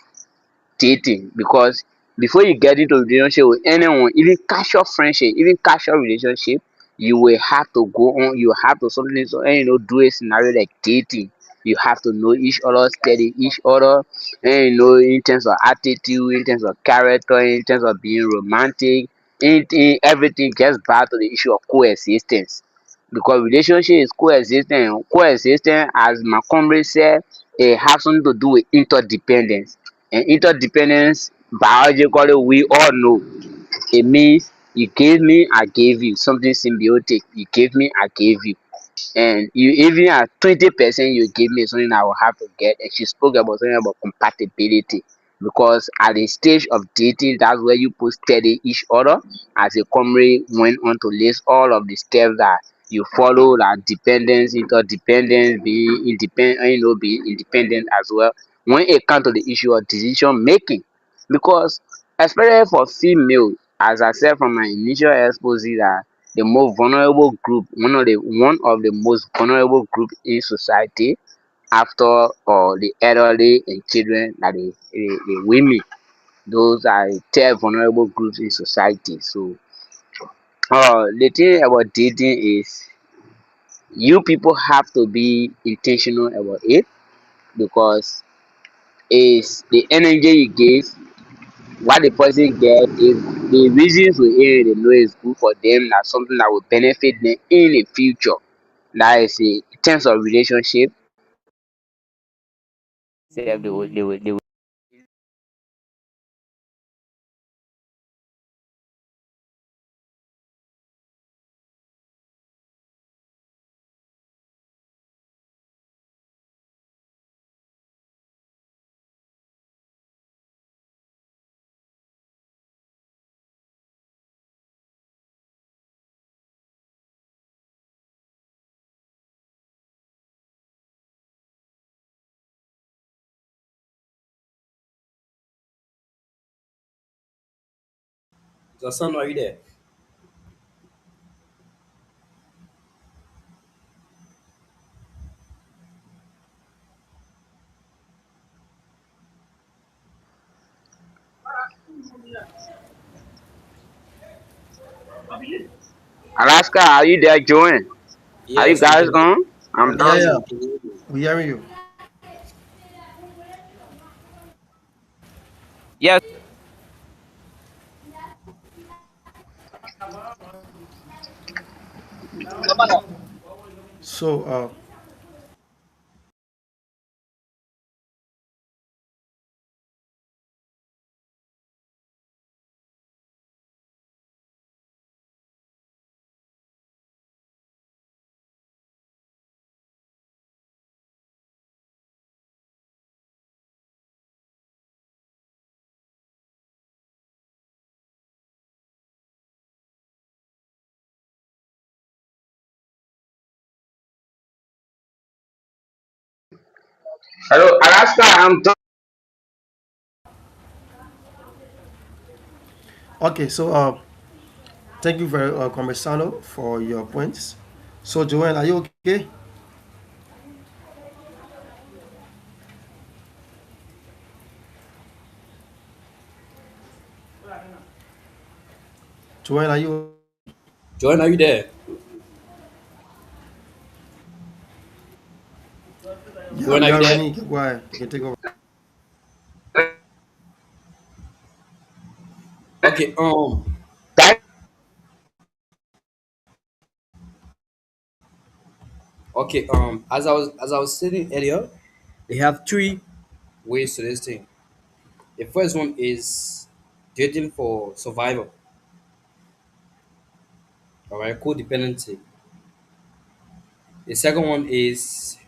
dating, because before you get into relationship with anyone, even casual friendship, even casual relationship, you will have to go on, you have to something, so and do a scenario like dating. You have to know each other, study each other, and in terms of attitude, in terms of character, in terms of being romantic, in everything gets back to the issue of coexistence, because relationship is coexisting, as my comrade said. It has something to do with interdependence, and interdependence, biologically, we all know it means you gave me, I gave you, something symbiotic. You gave me, I gave you, and you even at 20% you give me something I will have to get. And she spoke about something about compatibility, because at the stage of dating, that's where you both study each other. As a comrade went on to list all of the steps that you follow, like dependence, interdependence, being independent, being independent as well, when it comes to the issue of decision making. Because especially for female, as I said from my initial expose, that the most vulnerable group, one of the most vulnerable group in society, after the elderly and children, like the women. Those are the 10 vulnerable groups in society. So the thing about dating is you people have to be intentional about it, because it's the energy you give, what the person get, if the reasons we hear they know is good for them, that's something that will benefit them in the future. That is in terms of relationship. They will Your son, are you there? Alaska, are you there, Joanne? Are you Yes, we guys can hear. on? I'm Yeah, Yes, yeah. talking. we can hear you. We hearing you. Yes. So, Hello, Alaska, I'm talking. okay. So, thank you very Conversano for your points. So, Joanne, are you okay? Joanne, are you? Joanne, are you there? Yeah, Joanne, we are you are there? ready. Go ahead. You can take over. Okay. Okay. As I was saying earlier, they have three ways to this thing. The first one is dating for survival. All right, codependency. The second one is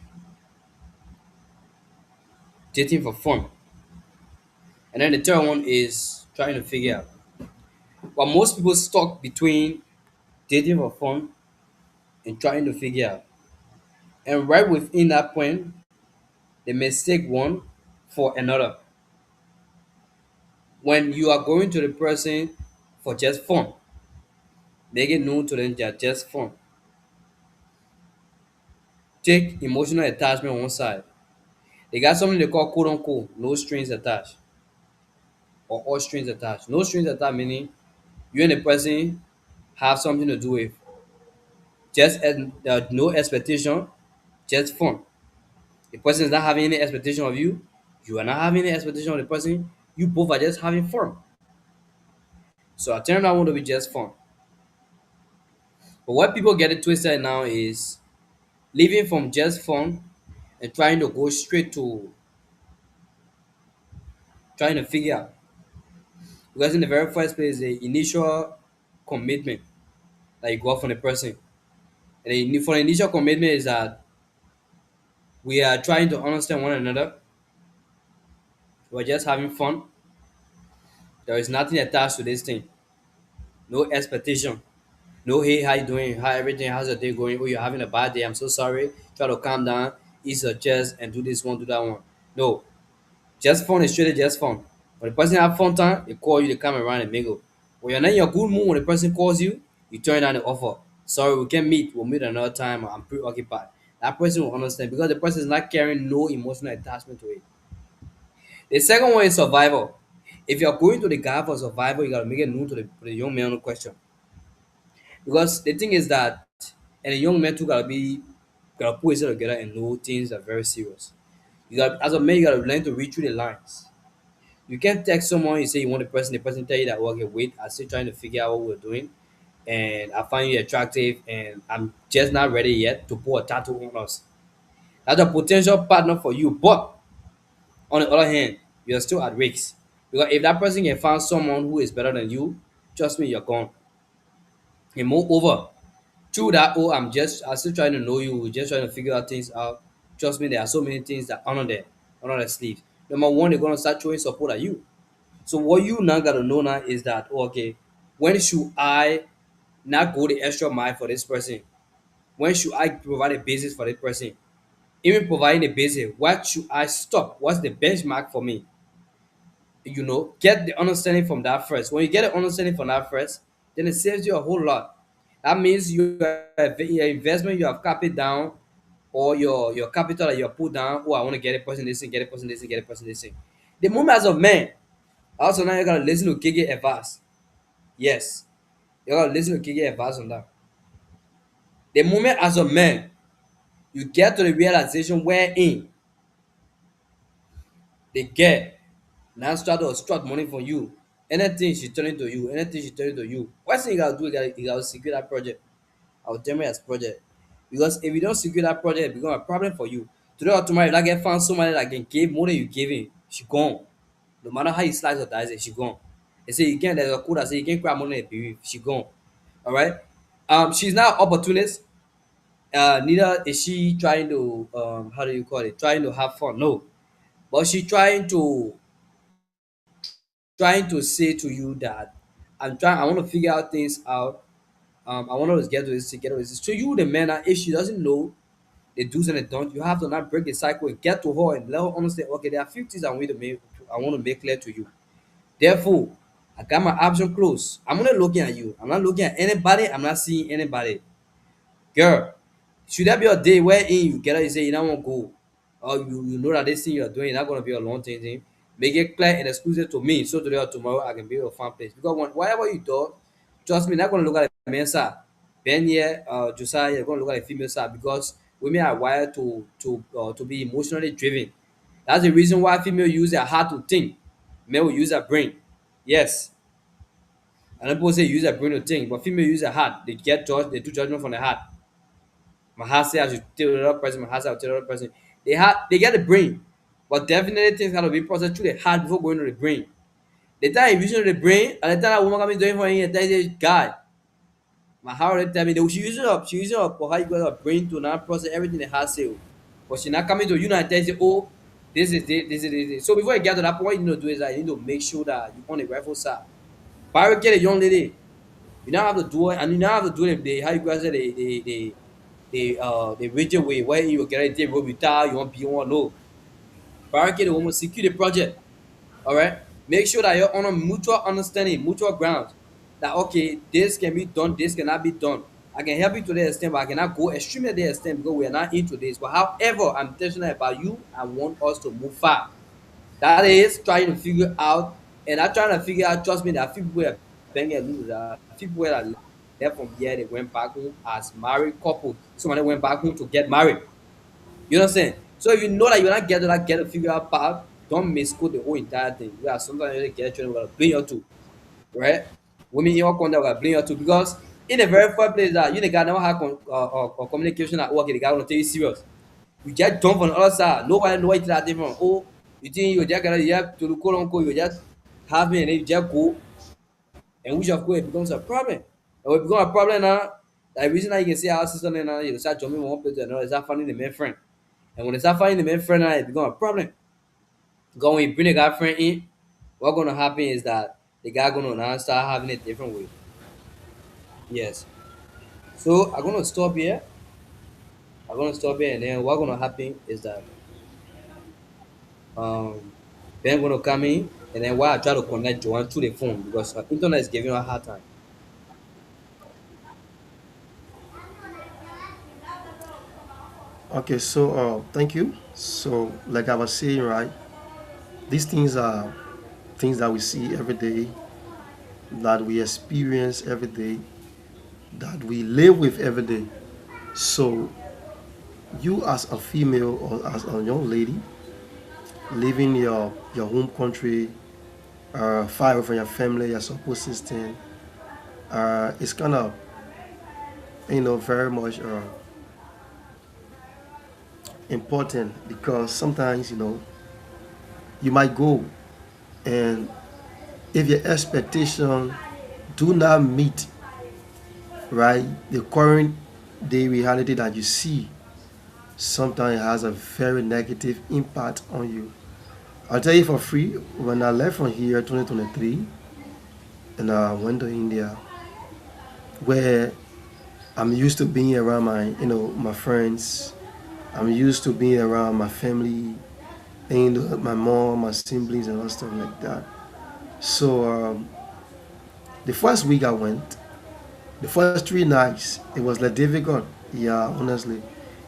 dating for fun, and then the third one is trying to figure out. But most people stuck between dating for fun and trying to figure out. And right within that point, they mistake one for another. When you are going to the person for just fun, make it known to them that just fun. Take emotional attachment on one side. They got something they call quote unquote no strings attached or all strings attached. No strings attached meaning you and the person have something to do with just no expectation, just fun. The person is not having any expectation of you. You are not having any expectation of the person. You both are just having fun. So I turned out to be just fun. But what people get it twisted now is living from just fun and trying to go straight to trying to figure out. Because in the very first place, the initial commitment that you got from the person. And for the initial commitment is that we are trying to understand one another. We're just having fun. There is nothing attached to this thing. No expectation. No, hey, how you doing? How everything? How's your day going? Oh, you're having a bad day. I'm so sorry. Try to calm down, ease your chest, and do this one, do that one. No, just fun is strictly just fun. When the person have fun time, they call you, they come around and mingle. When you're not in your good mood, when the person calls you, you turn down the offer. Sorry, we can't meet. We'll meet another time. I'm preoccupied. That person will understand because the person is not carrying no emotional attachment to it. The second one is survival. If you're going to the guy for survival, you gotta make it known to the young man in question. Because the thing is that, and the young man too gotta put himself together and know things are very serious. You got as a man, you gotta learn to read through the lines. You can't text someone, you say you want the person tell you that, okay, wait, I'm still trying to figure out what we're doing, and I find you attractive, and I'm just not ready yet to put a tattoo on us. That's a potential partner for you, but on the other hand, you're still at risk. Because if that person can find someone who is better than you, trust me, you're gone. And moreover, through that, oh, I'm still trying to know you, we're just trying to figure out things out. Trust me, there are so many things that are not there, under the sleeves. Number one, they're gonna start showing support at you. So what you now gotta know now is that, oh, okay, when should I not go the extra mile for this person? When should I provide a basis for this person? Even providing a basis, what should I stop? What's the benchmark for me? get the understanding from that first. When you get an understanding from that first, then it saves you a whole lot. That means your investment you have capital down, or your capital that you have put down. Oh, I want to get a person this thing, get a person this thing, get a person this thing. The moment as a man, also now you gotta listen to KK advice. Yes, you gotta listen to KK advice on that. The moment as a man, you get to the realization wherein the girl now start to extract money from you. Anything she turn into you, anything she turn into you. First thing you gotta do, you gotta secure that project. I will terminate as project. Because if you don't secure that project, it become a problem for you. Today or tomorrow, if that get found somebody that can give more than you giving, she gone. No matter how you slice or dice it, she gone. They say you can't, there's a code that say you can't grab money and believe, she gone. Alright? She's not opportunist. Neither is she trying to how do you call it? Trying to have fun. No. But she trying to say to you that I want to figure out things out. I want to get to this, get to this. So you, the man, if she doesn't know the do's and the don't, you have to not break the cycle and get to her and let her understand. Okay, there are a few things I want to make clear to you. Therefore, I got my option closed. I'm only looking at you. I'm not looking at anybody. I'm not seeing anybody. Girl, should there be a day wherein you get up and say you don't want to go, or you know that this thing you're doing is not going to be a long thing, make it clear and exclusive to me, so today or tomorrow I can be your fan place. Because whatever you do, trust me, not going to look at the men's side. Ben here, Josiah, you're going to look at the female side, because women are wired to be emotionally driven. That's the reason why female use their heart to think, men will use their brain. Yes, and people say use their brain to think, but female use their heart. They do judgment from the heart. My heart say I should tell the other person, my heart say I will tell the other person. They get the brain, but definitely things gotta be processed through the heart before going to the brain. The time you using the brain, and the time that woman coming doing for you, and tell you, God, my heart already tell me that she using up for how you got her brain to now process everything the heart say. But she not coming to you now and tell you, oh, this is it, this is it. So before you get to that point, what you need to do is that you need to make sure that you on the rightful side. Barricade a young lady. You don't have to do it, and you don't have to do it the how you guys say the rigid way where you get a day with you want be one no. Barricade the woman, secure the project. All right. Make sure that you're on a mutual understanding, mutual ground. That okay, this can be done, this cannot be done. I can help you to the extent, but I cannot go extremely to the extent because we are not into this. But however, I'm intentional about you. I want us to move far. That is trying to figure out, and I'm trying to figure out. Trust me, there are few people that bang and lose. There are few people that left from here. They went back home as married couple. Some of them went back home to get married. You know what I'm saying? So if you know that you're not get to figure out part, don't misquote the whole entire thing. Yeah, sometimes you get children gonna blame you too, right? Women in your contact gonna blame you too, because in the very first place that you the guy never have communication at work, the guy gonna take you serious. You just jump on the other side. Nobody know what that different. Oh, you think you just gonna, you have to quote unquote, you just have me and then you just go, and which of course it becomes a problem. And when it becomes a problem now, the reason that you can see our sister now, you start jumping from one place to another, is start finding the main friend. And when they start finding the main friend now, it becomes a problem. Because when you bring the guy friend in, what's gonna happen is that the guy gonna now start having it different way. Yes. So I'm gonna stop here. I'm gonna stop here, and then what's gonna happen is that um Ben gonna come in, and then while I try to connect Joanne to the phone because her internet is giving her a hard time. Okay, so thank you. So, like I was saying, right, these things are things that we see every day, that we experience every day, that we live with every day. So, you as a female or as a young lady leaving your home country, far away from your family, your support system, it's kind of very much important because sometimes you might go, and if your expectation do not meet, right, the current day reality that you see, sometimes it has a very negative impact on you. I'll tell you for free, when I left from here 2023 and I went to India, where I'm used to being around my friends, I'm used to being around my family, and my mom, my siblings, and all stuff like that. So the first week I went, the first 3 nights, it was like difficult. Yeah, honestly,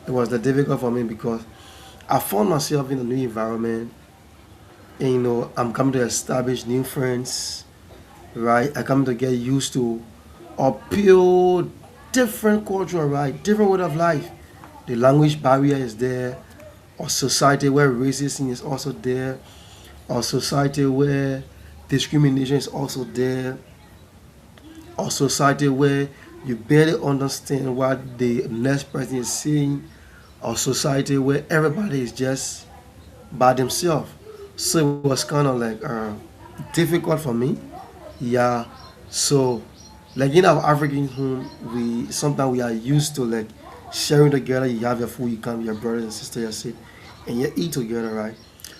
it was like difficult for me because I found myself in a new environment. And, I'm coming to establish new friends, right? I come to get used to a pure different culture, right? Different way of life. The language barrier is there. A society where racism is also there. A society where discrimination is also there. A society where you barely understand what the next person is saying. A society where everybody is just by themselves. So it was kind of like difficult for me. Yeah. So, like in our African home, we sometimes we are used to like sharing together. You have your food, you come, with your brothers and sisters, you sit, and you eat together, right?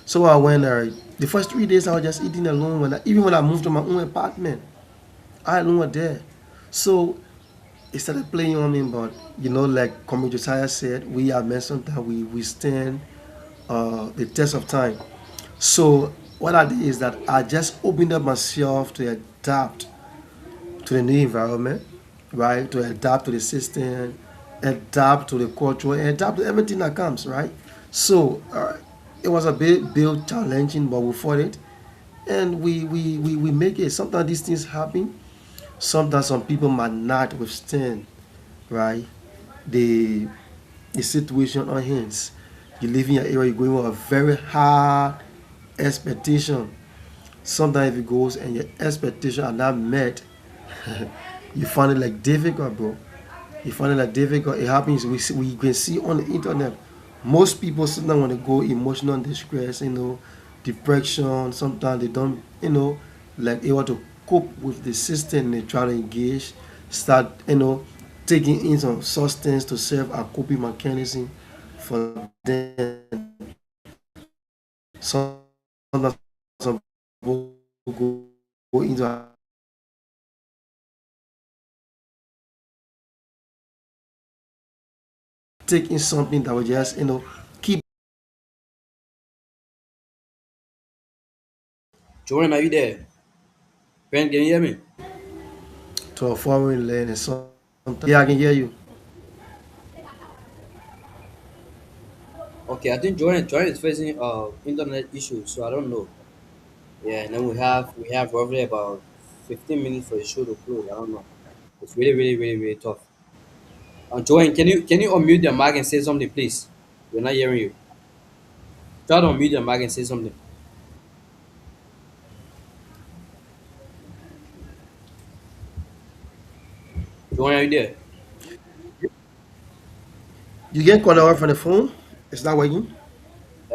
So I went. The first 3 days I was just eating alone. Even when I moved to my own apartment, I alone was there. So it started playing on me. But like Comrade Josiah said, we are men sometimes we stand the test of time. So what I did is that I just opened up myself to adapt to the new environment, right? To adapt to the system, adapt to the culture, and adapt to everything that comes, right? So it was a bit challenging, but we fought it, and we make it. Sometimes these things happen. Sometimes some people might not withstand, right? The the situation on hands. You live in your area, you're going with a very high expectation. Sometimes if it goes and your expectations are not met, you find it like difficult, bro. You find it like difficult. It happens. We can see on the internet. Most people sometimes when they go emotional distress, depression. Sometimes they don't, like able to cope with the system. They try to engage, start, taking in some substance to serve a coping mechanism for them. Sometimes some people go into taking something that will just keep Jordan, are you there? Ben, can you hear me? to a foreign land and sometimes. Yeah, I can hear you. Okay, I think Jordan is facing internet issues, so I don't know. Yeah, and then we have roughly about 15 minutes for the show to close. I don't know. It's really, really, really, really tough. Jordan, can you unmute your mic and say something, please? We're not hearing you. Try to unmute your mic and say something. Jordan, are you there? You get called out from the phone. It's not working.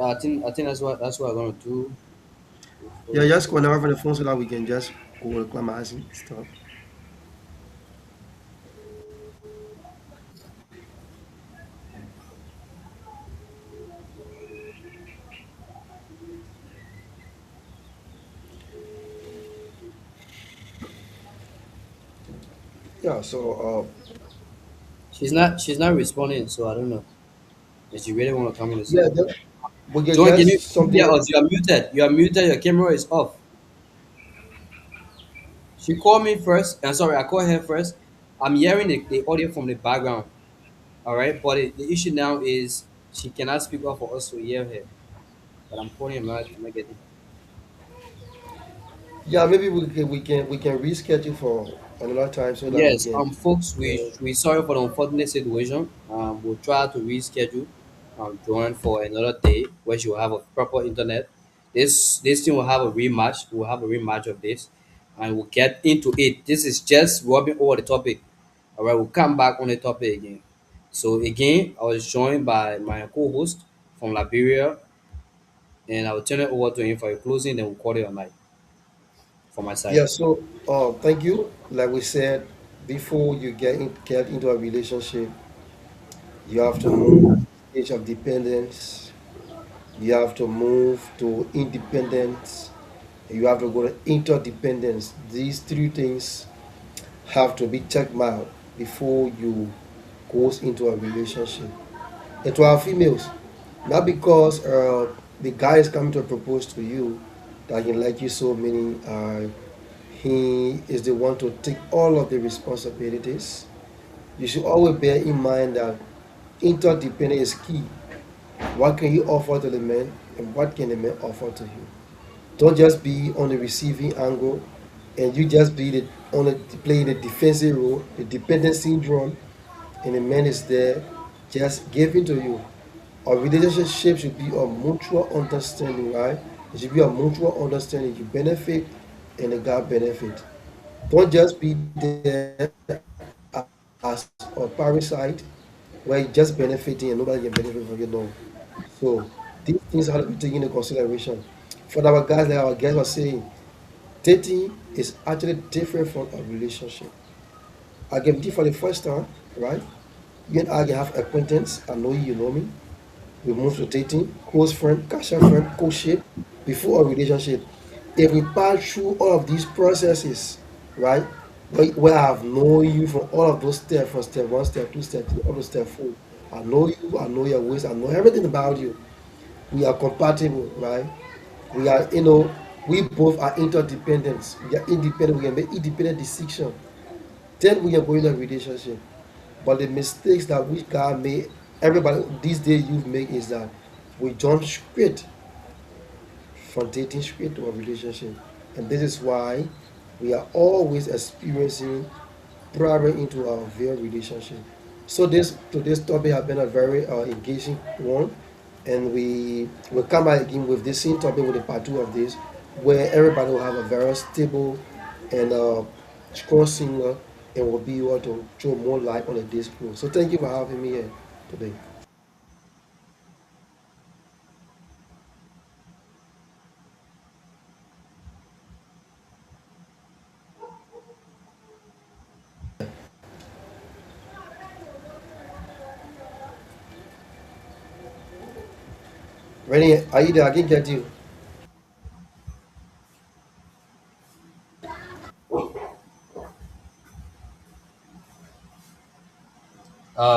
I think that's what I'm gonna do. Yeah, Before, just call out from the phone so that we can just go to Klamazi stuff. Yeah. So she's not responding, so I don't know. If she really wanna come on the yeah, side. we can Jordan, can you just can you hear something. us? You are muted. You are muted. Your camera is off. She called me first. And sorry, I called her first. I'm hearing the audio from the background. All right, but the issue now is she cannot speak up for us to hear her. But I'm calling him. I'm not getting. Yeah, maybe we can reschedule for another time so that we Yes, can. folks, we Uh, we sorry for the unfortunate situation. We'll try to reschedule. Join for another day where she will have a proper internet. This thing will have a rematch. We'll have a rematch of this, and we'll get into it. This is just rubbing over the topic. All right, we'll come back on the topic again. So again, I was joined by my co-host from Liberia, and I will turn it over to him for a closing. Then we'll call it a night for my side. yeah. So thank you. Like we said before, you get into a relationship, you have to move stage of dependence. You have to move to independence. You have to go to interdependence. These three things have to be checked out before you goes into a relationship. And to our females, not because the guy is coming to propose to you that he like you so many. He is the one to take all of the responsibilities. You should always bear in mind that interdependence is key. What can you offer to the man, and what can the man offer to you? Don't just be on the receiving angle, and you just be on the playing the defensive role, the dependent syndrome, and the man is there just giving to you. A relationship should be a mutual understanding, right? It should be a mutual understanding. You benefit, and the guy benefit. Don't just be there as a parasite where you just benefiting and nobody can benefit from you. No. So these things have to be taken into consideration. For our guys, like our guys were saying, dating is actually different from a relationship. I can meet you for the first time, right? You and I can have acquaintance. I know you, you know me. We move to dating, close friend, casual friend, courtship, before a relationship. If we pass through all of these processes, right, where I have known you from all of those steps, from step one, step two, step three, up to step four, I know you, I know your ways, I know everything about you. We are compatible, right? We are, we both are interdependent. We are independent. We can make independent decision. Then we are going to a relationship. But the mistakes that we can make, everybody these days youth make is that we jump straight from dating straight to a relationship. And this is why we are always experiencing problem into our real relationship. So this today's topic has been a very engaging one, and we will come back again with the same topic with a part two of this, where everybody will have a very stable and strong singer and will be able to throw more light on the disc flow. So thank you for having me here today. Rennie, are you there? I can get you.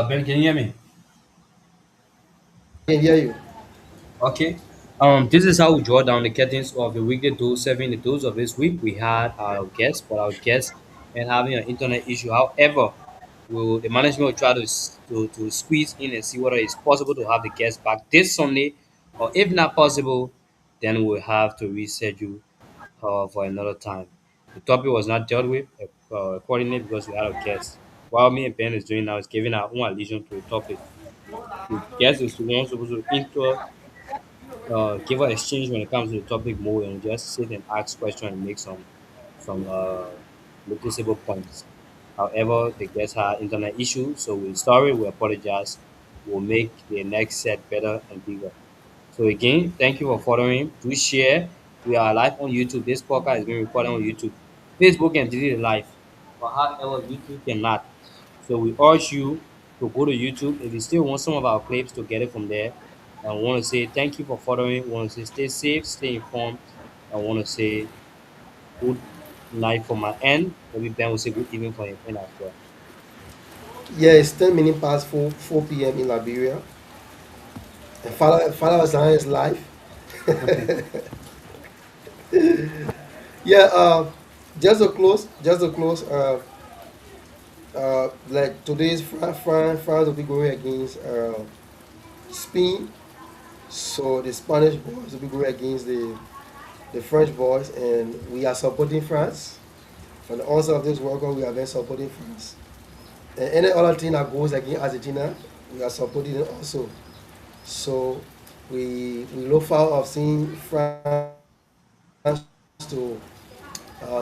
Ben, can you hear me? I can hear you. Okay. This is how we draw down the curtains of the weekday dose. Serving the dose of this week, we had our guest, but our guest and having an internet issue. However, the management will try to squeeze in and see whether it's possible to have the guest back this Sunday, or if not possible, then we'll have to reschedule for another time. The topic was not dealt with accordingly because we had a guest. While me and Ben is doing now is giving our own allusion to the topic. The guest is the one supposed to give an exchange when it comes to the topic more and just sit and ask questions and make some noticeable points. However, the guest had internet issues, so we're sorry, we apologize. We'll make the next set better and bigger. So again, thank you for following. Do share. We are live on YouTube. This podcast is being recorded on YouTube. Facebook can delete it live, but however, YouTube cannot. So we urge you to go to YouTube if you still want some of our clips to get it from there. And we want to say thank you for following. We want to say stay safe, stay informed. I want to say good night from my end. Maybe Ben will say good evening for him end as well. Yeah, it's 10 minutes past 4 p.m. in Liberia. And Father Zion is live. Yeah, just to close, like today's France will be going against Spain. So the Spanish boys will be going against the French boys, and we are supporting France. For the answer of this World Cup, we are then supporting France. And any other team that goes against Argentina, we are supporting it also. So we look forward of seeing France to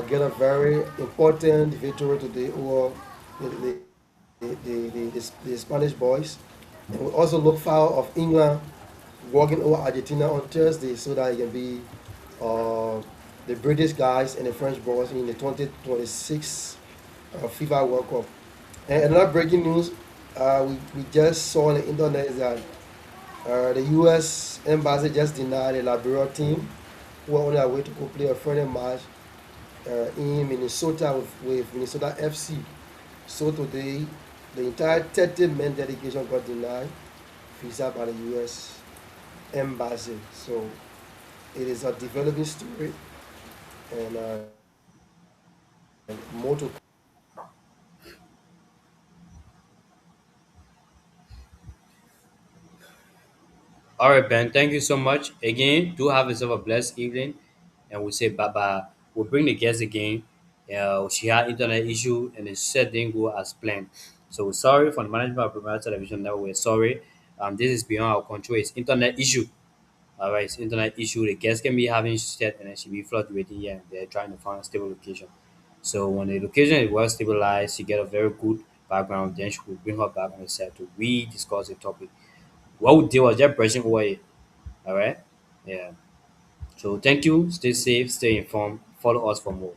get a very important victory today over the Spanish boys. And we also look forward of England walking over Argentina on Thursday so that it can be uh, the British guys and the French boys in the 2026 FIFA World Cup. And another breaking news we just saw on the internet is that the U.S. embassy just denied the Liberia team who are on their way to go play a friendly match in Minnesota with Minnesota FC. So today, the entire 30-man delegation got denied visa by the U.S. embassy. So it is a developing story, and more to. All right, Ben. Thank you so much again. Do have yourself a blessed evening, and we'll say bye bye. We'll bring the guest again. She had internet issue and the set didn't go as planned. So sorry for the management of Premier Television Network. We're sorry. This is beyond our control. It's internet issue. All right, it's internet issue. The guest can be having set and then she be fluctuating here and there, trying to find a stable location. So when the location is well stabilized, she get a very good background. Then she will bring her back on the set to re-discuss the topic. What we did was just brushing over it. All right. Yeah. So thank you. Stay safe. Stay informed. Follow us for more.